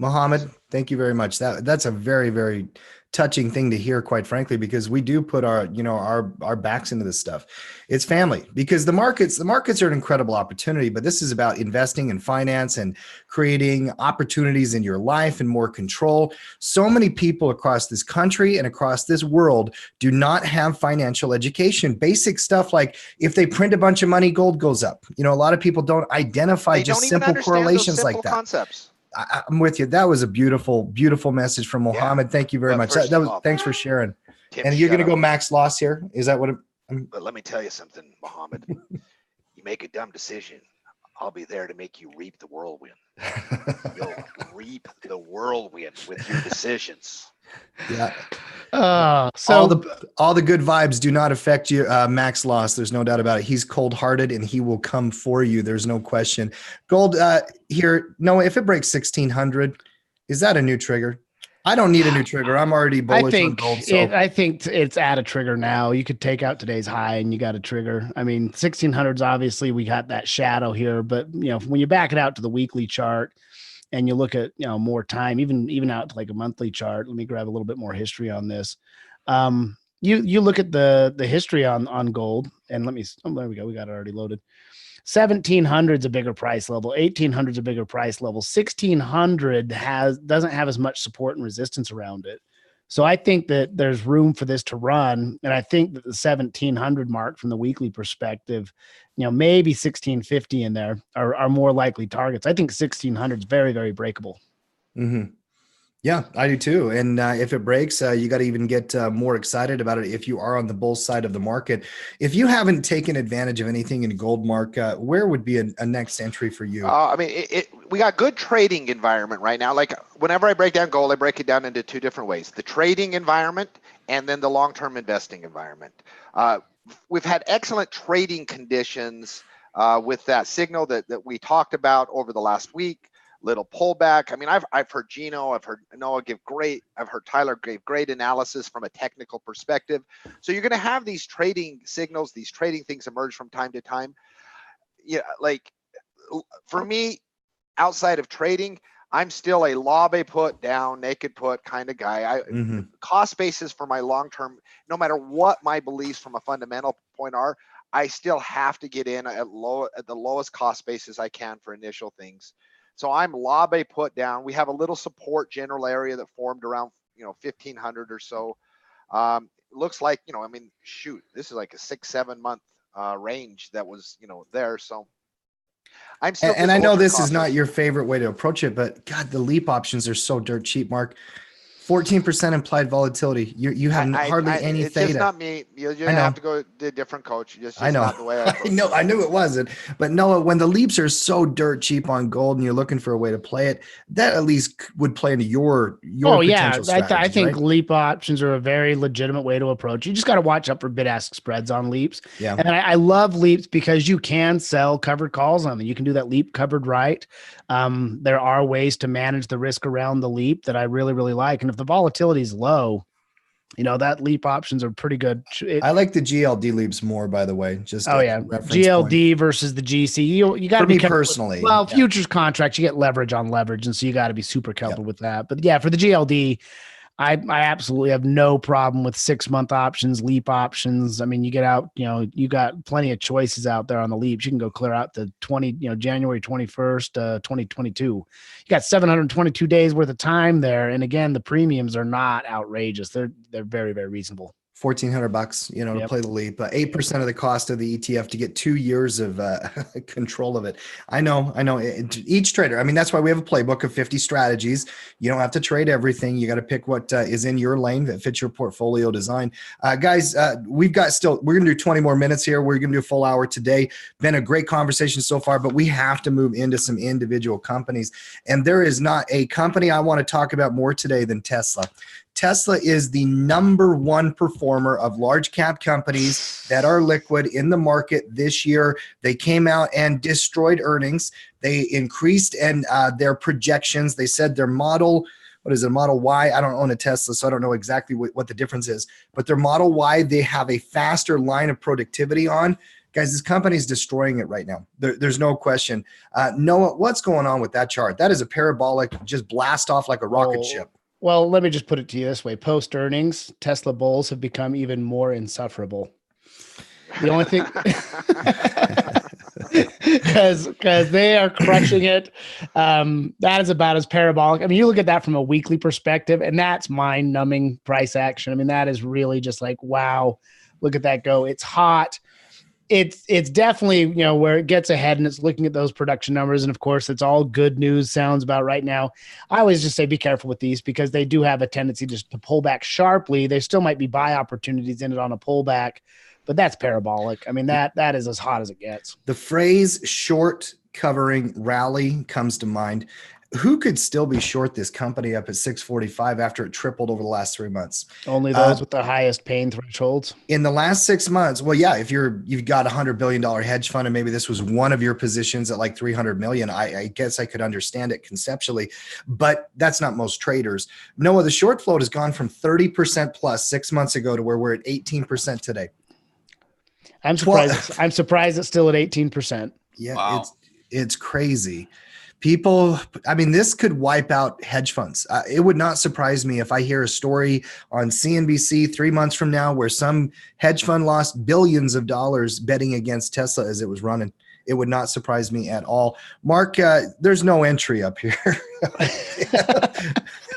Mohammed, thank you very much. That's a very, very touching thing to hear, quite frankly, because we do put our backs into this stuff. It's family, because the markets are an incredible opportunity, but this is about investing in finance and creating opportunities in your life and more control. So many people across this country and across this world do not have financial education. Basic stuff like if they print a bunch of money, gold goes up. A lot of people don't identify just simple correlations like that. Concepts. I'm with you. That was a beautiful, beautiful message from Mohammed. Yeah. Thank you very much. Thanks for sharing. Tim, and you're going to go Max Loss here? Is that what? But let me tell you something, Mohammed. You make a dumb decision, I'll be there to make you reap the whirlwind. You'll reap the whirlwind with your decisions. Yeah. So all the good vibes do not affect you, Max Loss. There's no doubt about it. He's cold-hearted and he will come for you. There's no question. Gold here. No, if it breaks 1600, is that a new trigger? I don't need a new trigger. I'm already bullish on gold. So. I think it's at a trigger now. You could take out today's high and you got a trigger. I mean, 1600s, obviously we got that shadow here, but when you back it out to the weekly chart, and you look at, more time, even out to like a monthly chart. Let me grab a little bit more history on this. You look at the history on gold, and there we go. We got it already loaded. 1700 is a bigger price level. 1800 is a bigger price level. 1600 doesn't have as much support and resistance around it. So I think that there's room for this to run. And I think that the 1700 mark from the weekly perspective, maybe 1650 in there are more likely targets. I think 1600 is very, very breakable. Mm-hmm. Yeah, I do too. And if it breaks, you got to even get more excited about it if you are on the bull side of the market. If you haven't taken advantage of anything in gold, Mark, where would be a next entry for you? We got good trading environment right now. Like whenever I break down gold, I break it down into two different ways: the trading environment and then the long-term investing environment. We've had excellent trading conditions with that signal that we talked about over the last week. Little pullback. I mean, I've heard Gino, I've heard Noah I've heard Tyler give great analysis from a technical perspective. So you're going to have these trading signals, these trading things emerge from time to time. Yeah, like for me, outside of trading, I'm still a lobby put down, naked put kind of guy. Cost basis for my long term, no matter what my beliefs from a fundamental point are, I still have to get in at the lowest cost basis I can for initial things. So I'm lobby put down. We have a little support general area that formed around 1500 or so. Looks like this is like a 6-7 month range that was there. So I'm still. And I know this is not your favorite way to approach it, but God, the leap options are so dirt cheap, Mark. 14% implied volatility. You have hardly any it's theta. It's not me. You have to go to a different coach. It's just not the way I approach I knew it wasn't. But Noah, when the leaps are so dirt cheap on gold and you're looking for a way to play it, that at least would play into your potential strategy. I think right? leap options are a very legitimate way to approach. You just got to watch out for bid-ask spreads on leaps. Yeah. And I love leaps because you can sell covered calls on them. You can do that leap covered right. There are ways to manage the risk around the leap that I really, really like. And if the volatility is low, that leap options are pretty good. I like the GLD leaps more, by the way. Just GLD versus the GC. You got to be careful personally. Futures contracts, you get leverage on leverage, and so you got to be super careful with that. But yeah, for the GLD, I absolutely have no problem with 6-month options, leap options. I mean, you get out, you got plenty of choices out there on the leaps. You can go clear out to January 21st, 2022. You got 722 days worth of time there. And again, the premiums are not outrageous. They're very, very reasonable. $1,400, to play the leap, 8% of the cost of the ETF to get 2 years of control of it. I know. Each trader. I mean, that's why we have a playbook of 50 strategies. You don't have to trade everything. You got to pick what is in your lane that fits your portfolio design. Guys, we're going to do 20 more minutes here. We're going to do a full hour today. Been a great conversation so far, but we have to move into some individual companies. And there is not a company I want to talk about more today than Tesla. Tesla is the number one performer of large cap companies that are liquid in the market this year. They came out and destroyed earnings. They increased their projections. They said their Model Y? I don't own a Tesla, so I don't know exactly what the difference is. But their Model Y, they have a faster line of productivity on. Guys, this company is destroying it right now. There's no question. Noah, what's going on with that chart? That is a parabolic, just blast off like a rocket ship. Well, let me just put it to you this way. Post earnings, Tesla bulls have become even more insufferable. The only thing, because they are crushing it. That is about as parabolic. I mean, you look at that from a weekly perspective, and that's mind-numbing price action. I mean, that is really just like, wow, look at that go. It's hot. It's definitely, where it gets ahead, and it's looking at those production numbers. And of course, it's all good news sounds about right now. I always just say, be careful with these because they do have a tendency just to pull back sharply. There still might be buy opportunities in it on a pullback, but that's parabolic. I mean, that is as hot as it gets. The phrase short covering rally comes to mind. Who could still be short this company up at 645 after it tripled over the last 3 months? Only those with the highest pain thresholds. In the last 6 months, well, yeah, if you've got $100 billion hedge fund and maybe this was one of your positions at like 300 million, I guess I could understand it conceptually, but that's not most traders. Noah, the short float has gone from 30% plus 6 months ago to where we're at 18% today. I'm surprised it's still at 18%. Yeah, wow. It's crazy. People, I mean, this could wipe out hedge funds. It would not surprise me if I hear a story on CNBC 3 months from now where some hedge fund lost billions of dollars betting against Tesla as it was running. It would not surprise me at all. Mark, there's no entry up here.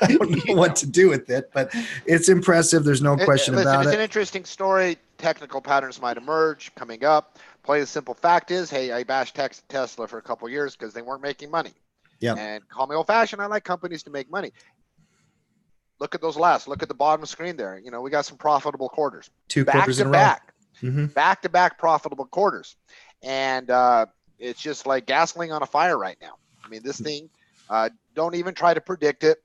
I don't know what to do with it, but it's impressive. There's no question about it. It's an interesting story. Technical patterns might emerge coming up. Plain and simple fact is, hey, I bashed Tesla for a couple of years because they weren't making money. Yeah. And call me old-fashioned, I like companies to make money. Look at those look at the bottom screen there. We got some profitable quarters. Two quarters in a row. Back-to-back profitable quarters. And it's just like gasoline on a fire right now. I mean, this thing, don't even try to predict it.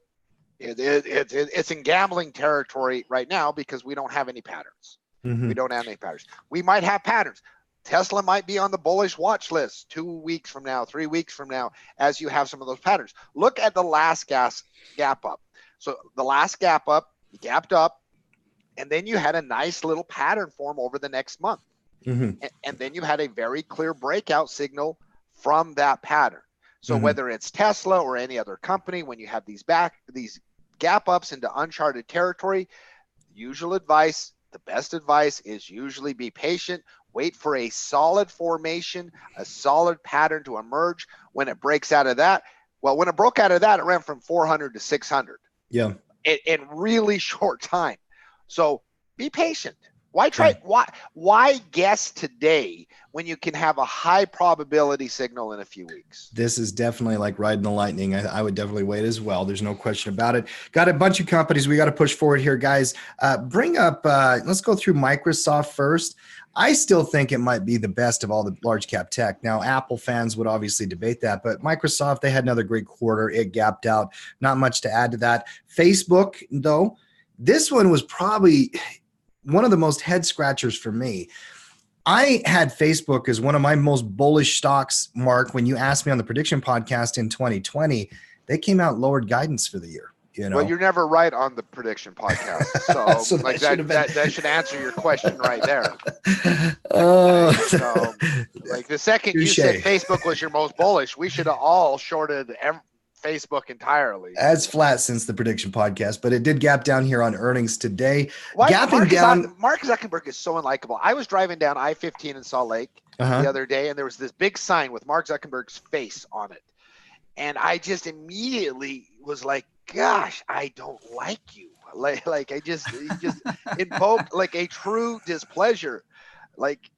It's in gambling territory right now because we don't have any patterns. We don't have any patterns. We might have patterns. Tesla might be on the bullish watch list 2 weeks from now, 3 weeks from now, as you have some of those patterns. Look at the last gap up. So the last gap up, you gapped up, and then you had a nice little pattern form over the next month. And then you had a very clear breakout signal from that pattern. So whether it's Tesla or any other company, when you have these gap ups into uncharted territory, the best advice is usually be patient. Wait for a solid formation, a solid pattern to emerge. When it breaks out of that, when it broke out of that, it ran from 400 to 600. Yeah. In really short time. So be patient. Why guess today when you can have a high probability signal in a few weeks? This is definitely like riding the lightning. I would definitely wait as well. There's no question about it. Got a bunch of companies we got to push forward here, guys. Bring up, let's go through Microsoft first. I still think it might be the best of all the large cap tech. Now, Apple fans would obviously debate that, but Microsoft, they had another great quarter. It gapped out. Not much to add to that. Facebook, though, this one was probably one of the most head scratchers for me. I had Facebook as one of my most bullish stocks, Mark, when you asked me on the prediction podcast in 2020. They came out and lowered guidance for the year. Well, you're never right on the prediction podcast. So, like that should answer your question right there. So, like the second you said Facebook was your most bullish, we should have all shorted Facebook entirely. That's flat since the prediction podcast, but it did gap down here on earnings today. Why, Gapping down. Mark Zuckerberg is so unlikable. I was driving down I-15 in Salt Lake the other day, and there was this big sign with Mark Zuckerberg's face on it. And I just immediately was like, gosh, I don't like you. Like he just invoked like a true displeasure. Like,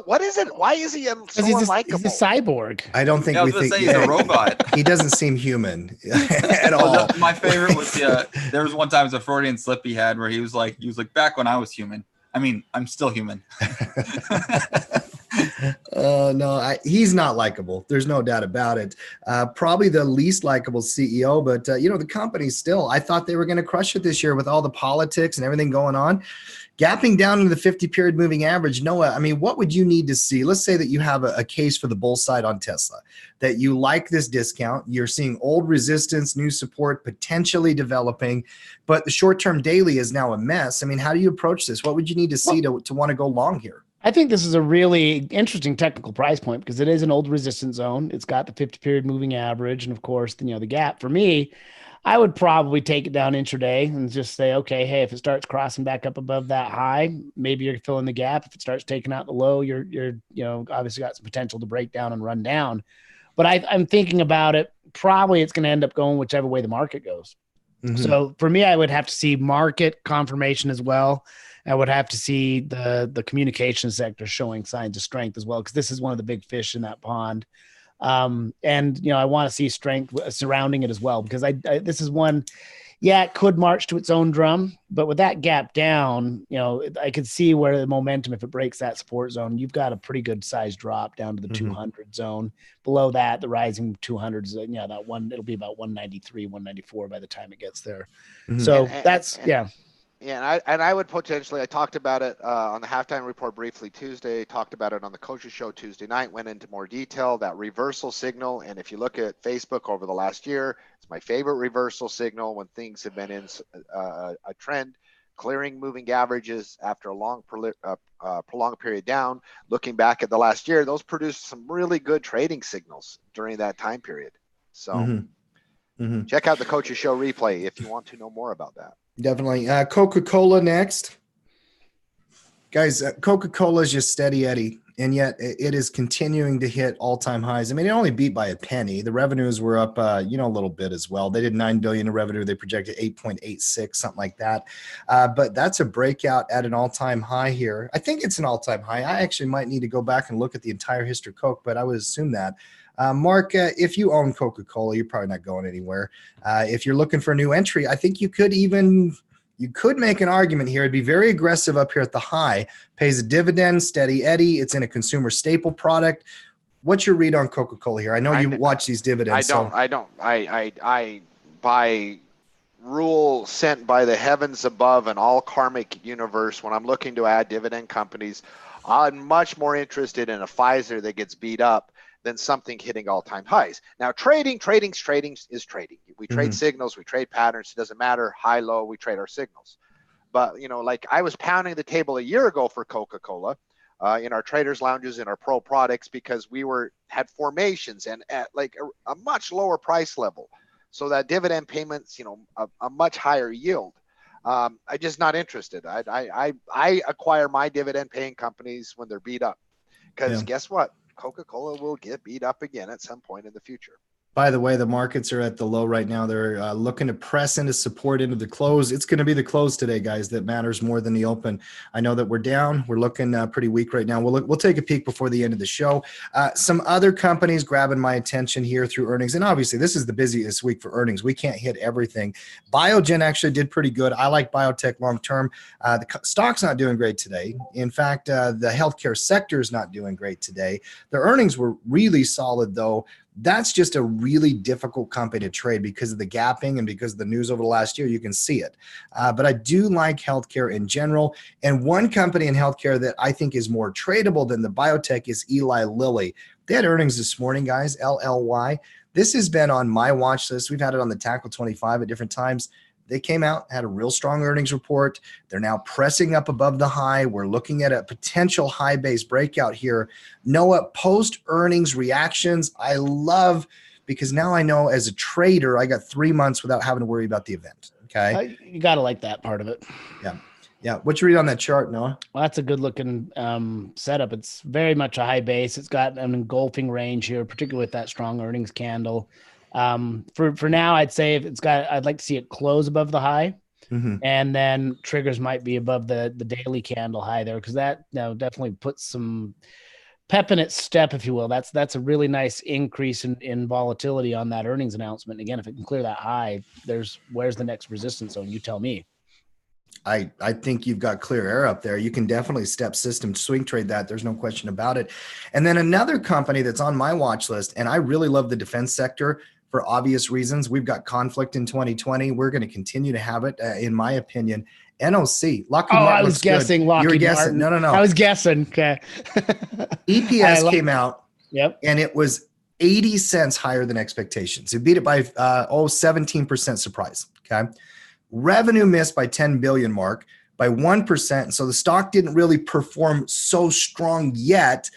what is it? Why is he so unlikable? He's a cyborg. I don't think we think he's a robot. He doesn't seem human at all. My favorite was there was one time it was a Freudian slip he had where he was like back when I was human. I mean, I'm still human. No, he's not likable. There's no doubt about it. Probably the least likable CEO, but the company still, I thought they were going to crush it this year with all the politics and everything going on. Gapping down into the 50-period moving average, Noah, I mean, what would you need to see? Let's say that you have a case for the bull side on Tesla, that you like this discount. You're seeing old resistance, new support potentially developing, but the short-term daily is now a mess. I mean, how do you approach this? What would you need to see to want to go long here? I think this is a really interesting technical price point because it is an old resistance zone. It's got the 50-period moving average. And of course, the gap. For me, I would probably take it down intraday and just say, okay, hey, if it starts crossing back up above that high, maybe you're filling the gap. If it starts taking out the low, you're obviously got some potential to break down and run down. But I'm thinking about it. Probably it's going to end up going whichever way the market goes. Mm-hmm. So for me, I would have to see market confirmation as well. I would have to see the communication sector showing signs of strength as well, because this is one of the big fish in that pond. And I want to see strength surrounding it as well, because this is one, it could march to its own drum, but with that gap down, I could see where the momentum, if it breaks that support zone, you've got a pretty good size drop down to the 200 zone. Below that, the rising 200s, that one, it'll be about 193, 194 by the time it gets there. Mm-hmm. So Yeah, and I would potentially, I talked about it on the halftime report briefly Tuesday, talked about it on the Coaches Show Tuesday night, went into more detail, that reversal signal. And if you look at Facebook over the last year, it's my favorite reversal signal when things have been in a trend, clearing moving averages after a long prolonged period down. Looking back at the last year, those produced some really good trading signals during that time period. So check out the Coaches Show replay if you want to know more about that. Definitely. Coca-Cola next. Guys, Coca-Cola is just steady Eddie, and yet it is continuing to hit all-time highs. I mean, it only beat by a penny. The revenues were up, a little bit as well. They did $9 billion in revenue. They projected 8.86, something like that. But that's a breakout at an all-time high here. I think it's an all-time high. I actually might need to go back and look at the entire history of Coke, but I would assume that. Mark, if you own Coca-Cola, you're probably not going anywhere. If you're looking for a new entry, I think you could make an argument here. It'd be very aggressive up here at the high, pays a dividend, steady Eddie. It's in a consumer staple product. What's your read on Coca-Cola here? I know you watch these dividends. I by rule sent by the heavens above and all karmic universe, when I'm looking to add dividend companies, I'm much more interested in a Pfizer that gets beat up than something hitting all-time highs. Now, trading is trading. We trade signals, we trade patterns. It doesn't matter, high, low, we trade our signals. But, like I was pounding the table a year ago for Coca-Cola in our traders' lounges, in our pro products, because we had formations and at like a much lower price level. So that dividend payments, a much higher yield. I'm just not interested. I acquire my dividend paying companies when they're beat up, because guess what? Coca-Cola will get beat up again at some point in the future. By the way, the markets are at the low right now. They're looking to press into support into the close. It's going to be the close today, guys, that matters more than the open. I know that we're down. We're looking pretty weak right now. We'll take a peek before the end of the show. Some other companies grabbing my attention here through earnings. And obviously, this is the busiest week for earnings. We can't hit everything. Biogen actually did pretty good. I like biotech long term. The stock's not doing great today. In fact, the healthcare sector is not doing great today. The earnings were really solid, though. That's just a really difficult company to trade because of the gapping and because of the news over the last year. You can see it. But I do like healthcare in general. And one company in healthcare that I think is more tradable than the biotech is Eli Lilly. They had earnings this morning, guys, LLY. This has been on my watch list. We've had it on the Tackle 25 at different times. They came out, had a real strong earnings report. They're now pressing up above the high. We're looking at a potential high base breakout here. Noah, post-earnings reactions. I love because now I know as a trader, I got 3 months without having to worry about the event. Okay. You got to like that part of it. Yeah. Yeah. What you read on that chart, Noah? Well, that's a good looking setup. It's very much a high base. It's got an engulfing range here, particularly with that strong earnings candle. For now, I'd say I'd like to see it close above the high. Mm-hmm. And then triggers might be above the daily candle high there, because that definitely puts some pep in its step, if you will. That's a really nice increase in volatility on that earnings announcement. Again, if it can clear that high, where's the next resistance zone? You tell me. I think you've got clear air up there. You can definitely step system swing trade that. There's no question about it. And then another company that's on my watch list, and I really love the defense sector for obvious reasons. We've got conflict in 2020. We're going to continue to have it, in my opinion. NOC. Lockheed Martin. I was guessing good. Lockheed You were guessing. Martin. No. I was guessing. Okay. EPS came out. Yep. And it was 80 cents higher than expectations. It beat it by 17% surprise. Okay. Revenue missed by 10 billion mark by 1%. So the stock didn't really perform so strong yet.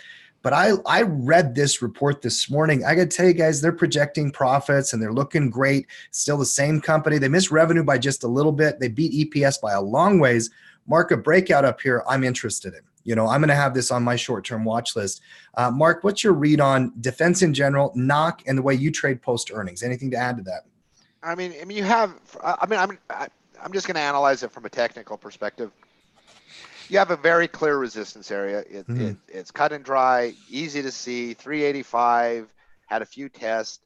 But I read this report this morning. I got to tell you guys, they're projecting profits and they're looking great. Still the same company. They missed revenue by just a little bit. They beat EPS by a long ways. Mark, a breakout up here I'm interested in. You know, I'm going to have this on my short-term watch list. Mark, what's your read on defense in general, knock, and the way you trade post-earnings? Anything to add to that? I mean, you have. I'm just going to analyze it from a technical perspective. You have a very clear resistance area. It's cut and dry, easy to see. 385 had a few tests.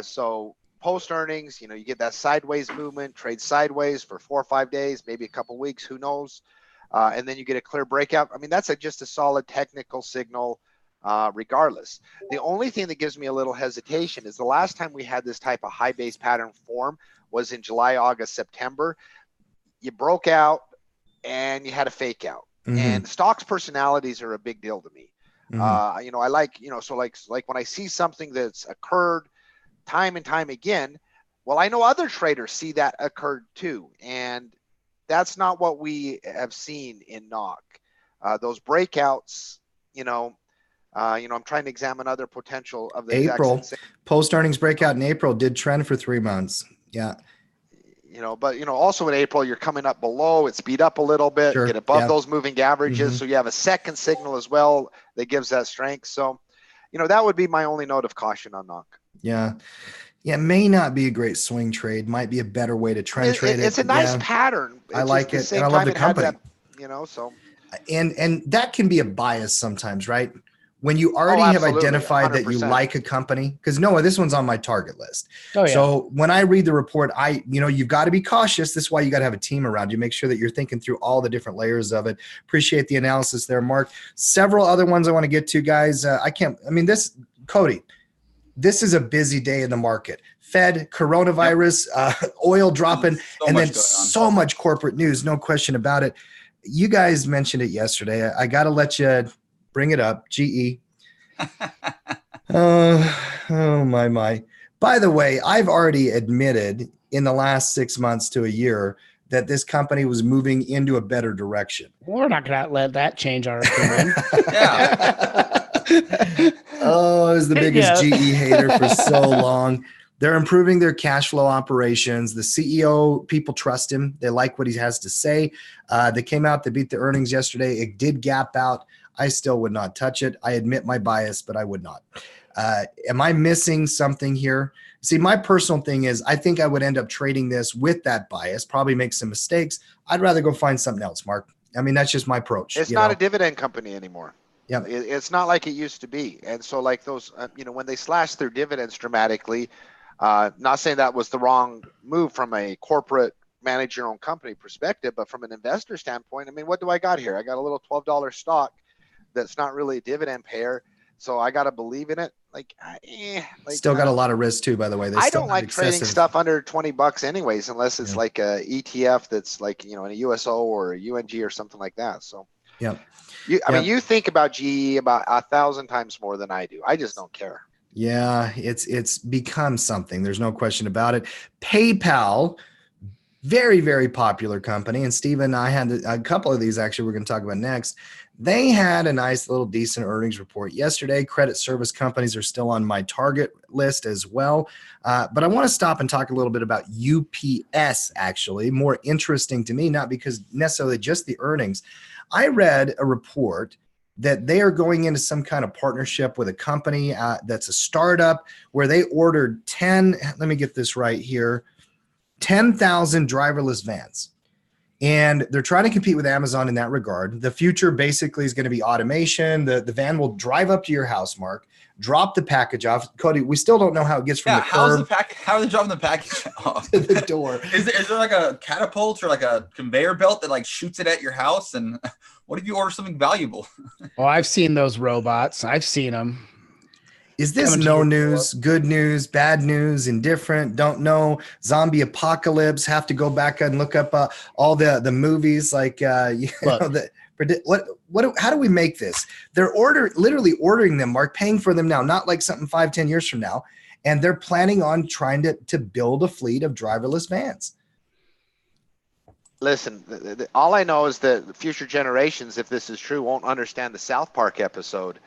So post earnings, you get that sideways movement, trade sideways for 4 or 5 days, maybe a couple weeks, who knows? And then you get a clear breakout. I mean, that's just a solid technical signal. Regardless, the only thing that gives me a little hesitation is the last time we had this type of high base pattern form was in July, August, September. You broke out and you had a fake out. And stocks personalities are a big deal to me. I like, so like when I see something that's occurred time and time again, well, I know other traders see that occurred too. And that's not what we have seen in knock. Those breakouts, I'm trying to examine other potential of the April post earnings breakout in April did trend for 3 months. Yeah. But also in April, you're coming up below, it speed up a little bit, get above those moving averages. So you have a second signal as well that gives that strength. So, that would be my only note of caution on knock. Yeah. Yeah. It may not be a great swing trade. Might be a better way to trend trade it. It's a nice pattern. I like it. And I love the company. So. And that can be a bias sometimes, right? When you already have identified 100%. That you like a company, because Noah, this one's on my target list. Oh, yeah. So when I read the report, you've got to be cautious. This is why you got to have a team around you. Make sure that you're thinking through all the different layers of it. Appreciate the analysis there, Mark. Several other ones I want to get to, guys. Cody, this is a busy day in the market. Fed, coronavirus, oil dropping, and then so much corporate news. No question about it. You guys mentioned it yesterday. I got to let you bring it up. GE. Oh my. By the way, I've already admitted in the last 6 months to a year that this company was moving into a better direction. We're not going to let that change our opinion. Oh, I was the biggest GE hater for so long. They're improving their cash flow operations. The CEO, people trust him. They like what he has to say. They came out, they beat the earnings yesterday. It did gap out. I still would not touch it. I admit my bias, but I would not. Am I missing something here? See, my personal thing is I think I would end up trading this with that bias, probably make some mistakes. I'd rather go find something else, Mark. I mean, that's just my approach. It's not a dividend company anymore. Yeah, it's not like it used to be. And so like those, when they slashed their dividends dramatically, not saying that was the wrong move from a corporate manage your own company perspective, but from an investor standpoint, I mean, what do I got here? I got a little $12 stock that's not really a dividend payer. So I got to believe in it. Still got a lot of risk too, by the way. I don't like trading stuff under $20 anyways, unless it's like a ETF that's like, in a USO or a UNG or something like that. So I mean, you think about GE about 1,000 times more than I do. I just don't care. Yeah, it's become something. There's no question about it. PayPal, very, very popular company. And Steve and I had a couple of these actually we're going to talk about next. They had a nice little decent earnings report yesterday. Credit service companies are still on my target list as well. But I want to stop and talk a little bit about UPS, actually. More interesting to me, not because necessarily just the earnings. I read a report that they are going into some kind of partnership with a company that's a startup where they ordered 10, let me get this right here, 10,000 driverless vans. And they're trying to compete with Amazon in that regard. The future basically is going to be automation. The van will drive up to your house, Mark, drop the package off. Cody, we still don't know how it gets from the curb how are they dropping the package off to the door. Is there like a catapult or like a conveyor belt that like shoots it at your house? And what if you order something valuable? Oh, I've seen those robots. I've seen them. Is this no news, good news, bad news, indifferent, don't know, zombie apocalypse, have to go back and look up all the movies like, how do we make this? They're literally ordering them, Mark, paying for them now, not like something 5-10 years from now. And they're planning on trying to build a fleet of driverless vans. Listen, all I know is that future generations, if this is true, won't understand the South Park episode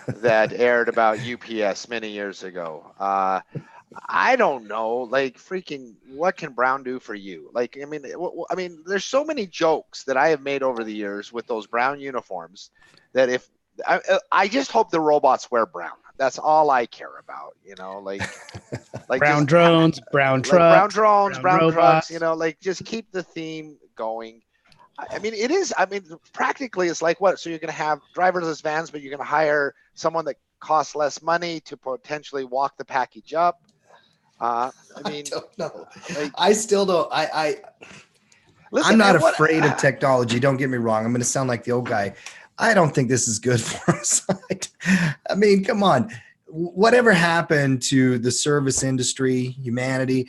that aired about UPS many years ago. I don't know, like freaking, what can Brown do for you? Like, I mean, there's so many jokes that I have made over the years with those brown uniforms that if I just hope the robots wear brown. That's all I care about, like brown drones, brown trucks, like brown drones, brown robots. trucks, like just keep the theme going. I mean, practically it's like what? So you're going to have driverless vans, but you're going to hire someone that costs less money to potentially walk the package up. I don't know. Like, I still don't. Listen, I'm not afraid of technology. Don't get me wrong. I'm going to sound like the old guy. I don't think this is good for us. I mean, come on. Whatever happened to the service industry, humanity,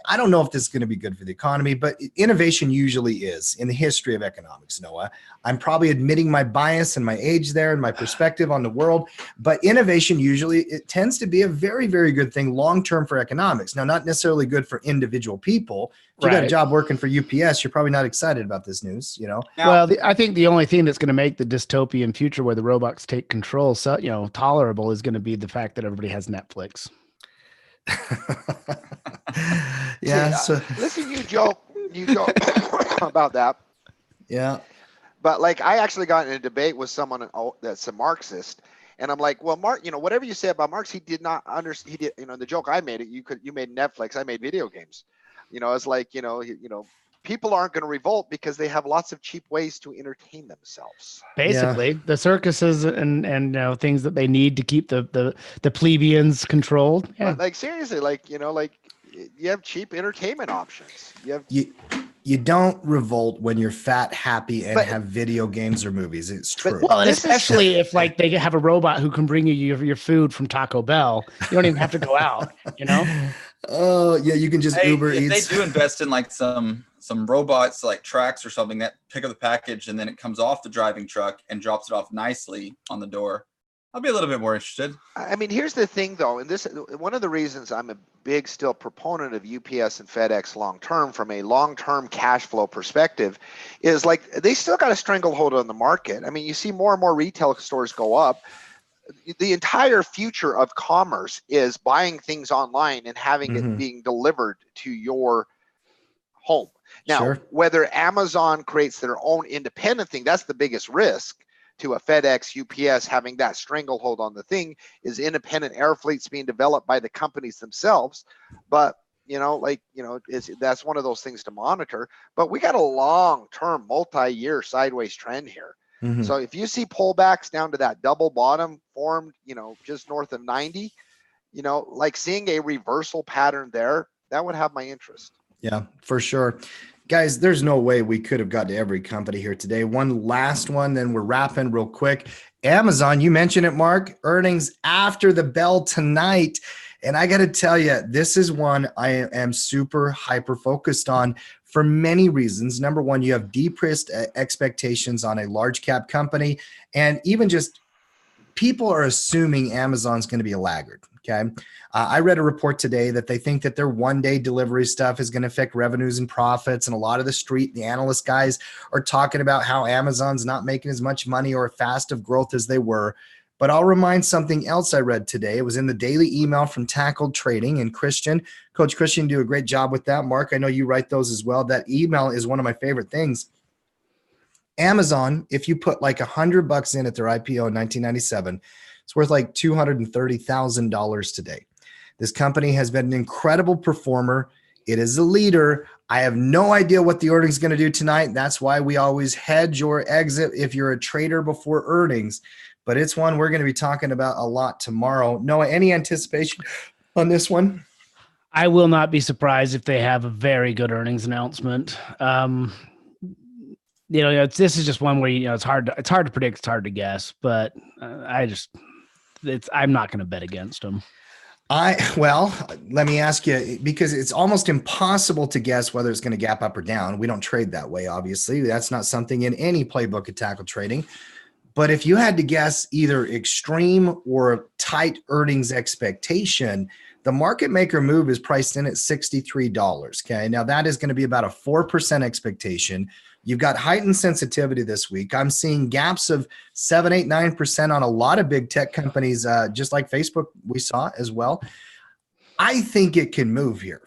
I don't know if this is going to be good for the economy, but innovation usually is in the history of economics, Noah. I'm probably admitting my bias and my age there and my perspective on the world, but innovation usually, it tends to be a very, very good thing long-term for economics. Now, not necessarily good for individual people. If you got a job working for UPS, you're probably not excited about this news, Now, well, I think the only thing that's going to make the dystopian future where the robots take control, tolerable is going to be the fact that everybody has Netflix. Yeah. Listen, you joke about that. Yeah. But like, I actually got in a debate with someone that's a Marxist, and I'm like, well, Mark, whatever you say about Marx, he did not understand. He did, the joke I made, you made Netflix, I made video games. It's like, people aren't going to revolt because they have lots of cheap ways to entertain themselves. Basically, the circuses and things that they need to keep the plebeians controlled. Yeah. Like seriously, like you have cheap entertainment options. You don't revolt when you're fat, happy, and have video games or movies. It's true. Well, and especially if like they have a robot who can bring you your food from Taco Bell. You don't even have to go out. Oh yeah, you can just Uber Eats. If they do invest in like some robots like tracks or something that pick up the package and then it comes off the driving truck and drops it off nicely on the door, I'll be a little bit more interested. I mean, here's the thing though, and this one of the reasons I'm a big still proponent of UPS and FedEx long term from a long-term cash flow perspective is like they still got a stranglehold on the market. I mean, you see more and more retail stores go up. The entire future of commerce is buying things online and having it being delivered to your home. Now, whether Amazon creates their own independent thing, that's the biggest risk to a FedEx, UPS having that stranglehold on the thing is independent air fleets being developed by the companies themselves. But, that's one of those things to monitor. But we got a long-term, multi-year sideways trend here. So if you see pullbacks down to that double bottom formed, just north of 90, like seeing a reversal pattern there, that would have my interest. Yeah, for sure. Guys, there's no way we could have got to every company here today. One last one, then we're wrapping real quick. Amazon, you mentioned it, Mark, earnings after the bell tonight. And I got to tell you, this is one I am super hyper focused on for many reasons. Number one, you have depressed expectations on a large cap company. And even just people are assuming Amazon's going to be a laggard. Okay. I read a report today that they think that their one-day delivery stuff is going to affect revenues and profits. And a lot of the analyst guys are talking about how Amazon's not making as much money or fast of growth as they were. But I'll remind something else I read today. It was in the daily email from Tackled Trading, and Coach Christian, do a great job with that. Mark, I know you write those as well. That email is one of my favorite things. Amazon, if you put like $100 in at their IPO in 1997, it's worth like $230,000 today. This company has been an incredible performer. It is a leader. I have no idea what the earnings is going to do tonight. That's why we always hedge or exit if you're a trader before earnings. But it's one we're going to be talking about a lot tomorrow. Noah, any anticipation on this one? I will not be surprised if they have a very good earnings announcement. This is just one where it's hard to predict, it's hard to guess, but I'm not going to bet against them. Let me ask you, because it's almost impossible to guess whether it's going to gap up or down. We don't trade that way, obviously. That's not something in any playbook of tackle trading. But if you had to guess either extreme or tight earnings expectation, the market maker move is priced in at $63. Okay. Now that is going to be about a 4% expectation. You've got heightened sensitivity this week. I'm seeing gaps of 7, 8, 9% on a lot of big tech companies, just like Facebook we saw as well. I think it can move here.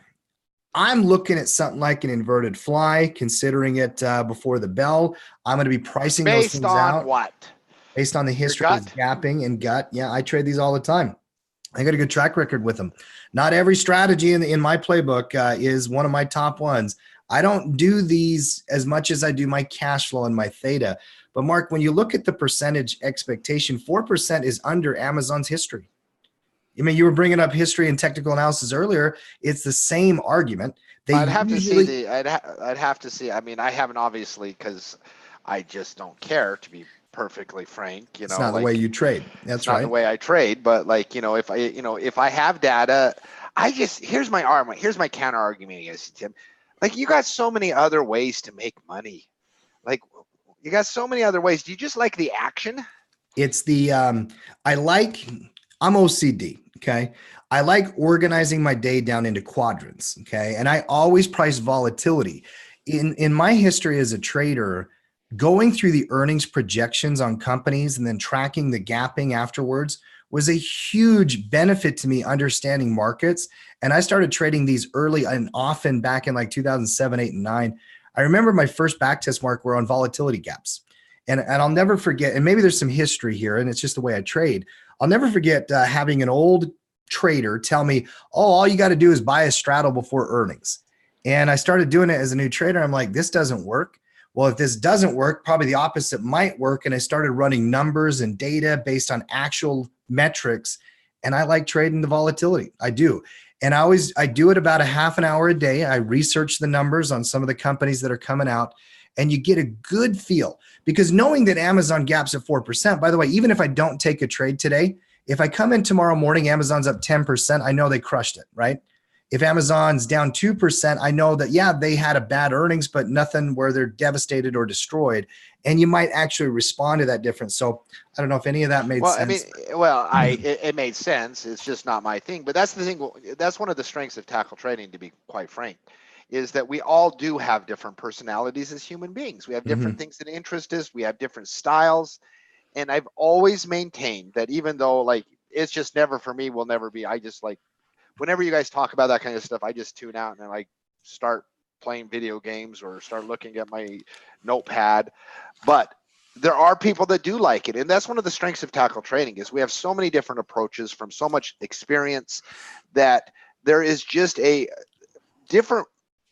I'm looking at something like an inverted fly, considering it before the bell. I'm going to be pricing those things out. Based on what? Based on the history of gapping and gut. Yeah, I trade these all the time. I got a good track record with them. Not every strategy in my playbook is one of my top ones. I don't do these as much as I do my cash flow and my theta. But Mark, when you look at the percentage expectation, 4% is under Amazon's history. I mean, you were bringing up history and technical analysis earlier. It's the same argument. I'd have to see I'd have to see. I mean, I haven't obviously, because I just don't care, to be perfectly frank. It's not the way you trade. That's right. Not the way I trade. But if I have data, here's my argument. Here's my counter argument against Tim. Like, you got so many other ways to make money. Like, you got so many other ways. Do you just like the action? It's the I'm OCD. Okay. I like organizing my day down into quadrants. Okay. And I always price volatility. In my history as a trader, going through the earnings projections on companies and then tracking the gapping afterwards was a huge benefit to me understanding markets. And I started trading these early and often back in like 2007, 8, and 9. I remember my first backtest, Mark, were on volatility gaps. And I'll never forget, and maybe there's some history here, and it's just the way I trade. I'll never forget having an old trader tell me, all you got to do is buy a straddle before earnings. And I started doing it as a new trader. I'm like, this doesn't work. Well, if this doesn't work, probably the opposite might work. And I started running numbers and data based on actual metrics. And I like trading the volatility. I do. And I do it about a half an hour a day. I research the numbers on some of the companies that are coming out, and you get a good feel, because knowing that Amazon gaps at 4%, by the way, even if I don't take a trade today, if I come in tomorrow morning, Amazon's up 10%, I know they crushed it, right? If Amazon's down 2%, I know that, yeah, they had a bad earnings, but nothing where they're devastated or destroyed. And you might actually respond to that difference. So I don't know if any of that made sense. It made sense. It's just not my thing. But that's the thing. That's one of the strengths of tackle trading, to be quite frank, is that we all do have different personalities as human beings. We have different things that interest us. We have different styles. And I've always maintained that, even though, like, it's just never for me, will never be, I just, like, whenever you guys talk about that kind of stuff, I just tune out and I like start playing video games or start looking at my notepad. But there are people that do like it. And that's one of the strengths of tackle trading, is we have so many different approaches from so much experience that there is just a different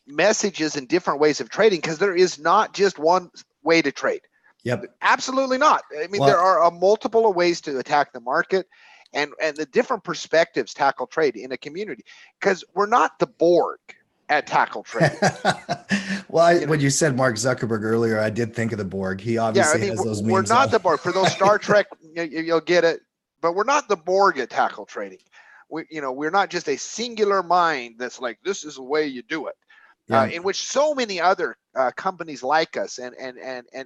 messages and different ways of trading, because there is not just one way to trade. Yep. Absolutely not. I mean, there are multiple ways to attack the market. And the different perspectives tackle trade in a community, because we're not the Borg at tackle trade. When you said Mark Zuckerberg earlier, I did think of the Borg. He obviously has those memes. We're not the Borg. For those Star Trek, you'll get it. But we're not the Borg at tackle trading. We're not just a singular mind that's like, this is the way you do it. Yeah. In which so many other companies like us and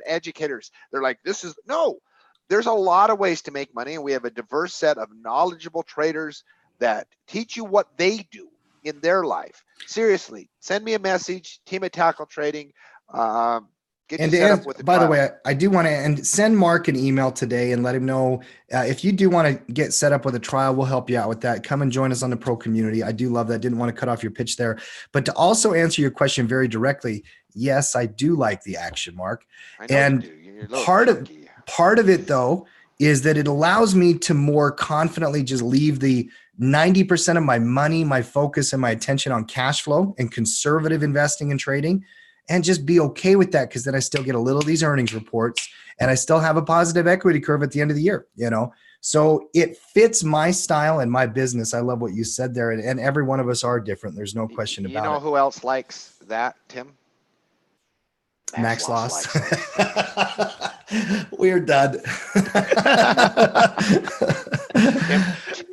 educators, they're like, no. There's a lot of ways to make money, and we have a diverse set of knowledgeable traders that teach you what they do in their life. Seriously, send me a message, team at Tackle Trading. Get you set up with a by trial. the way, I do want to and send Mark an email today and let him know if you do want to get set up with a trial, we'll help you out with that. Come and join us on the pro community. I do love that. Didn't want to cut off your pitch there, but to also answer your question very directly, yes, I do like the action, Mark. I know and you do. You're a little part of it though is that it allows me to more confidently just leave the 90% of my money, my focus, and my attention on cash flow and conservative investing and trading, and just be okay with that, because then I still get a little of these earnings reports and I still have a positive equity curve at the end of the year, you know? So it fits my style and my business. I love what you said there. And every one of us are different. There's no question about it. You know who else likes that, Tim? Max Loss. We're done.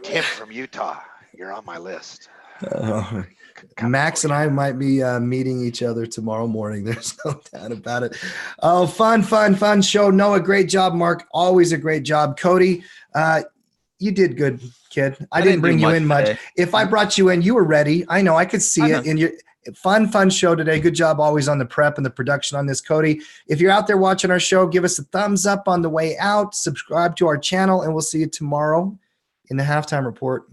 Tim from Utah, you're on my list. Max and I might be meeting each other tomorrow morning. There's no doubt about it. Oh, fun show. Noah, great job. Mark, always a great job. Cody, you did good, kid. I didn't bring you in much. If I brought you in, you were ready. I know. I could see it in your fun show today. Good job always on the prep and the production on this, Cody. If you're out there watching our show, give us a thumbs up on the way out. Subscribe to our channel, and we'll see you tomorrow in the halftime report.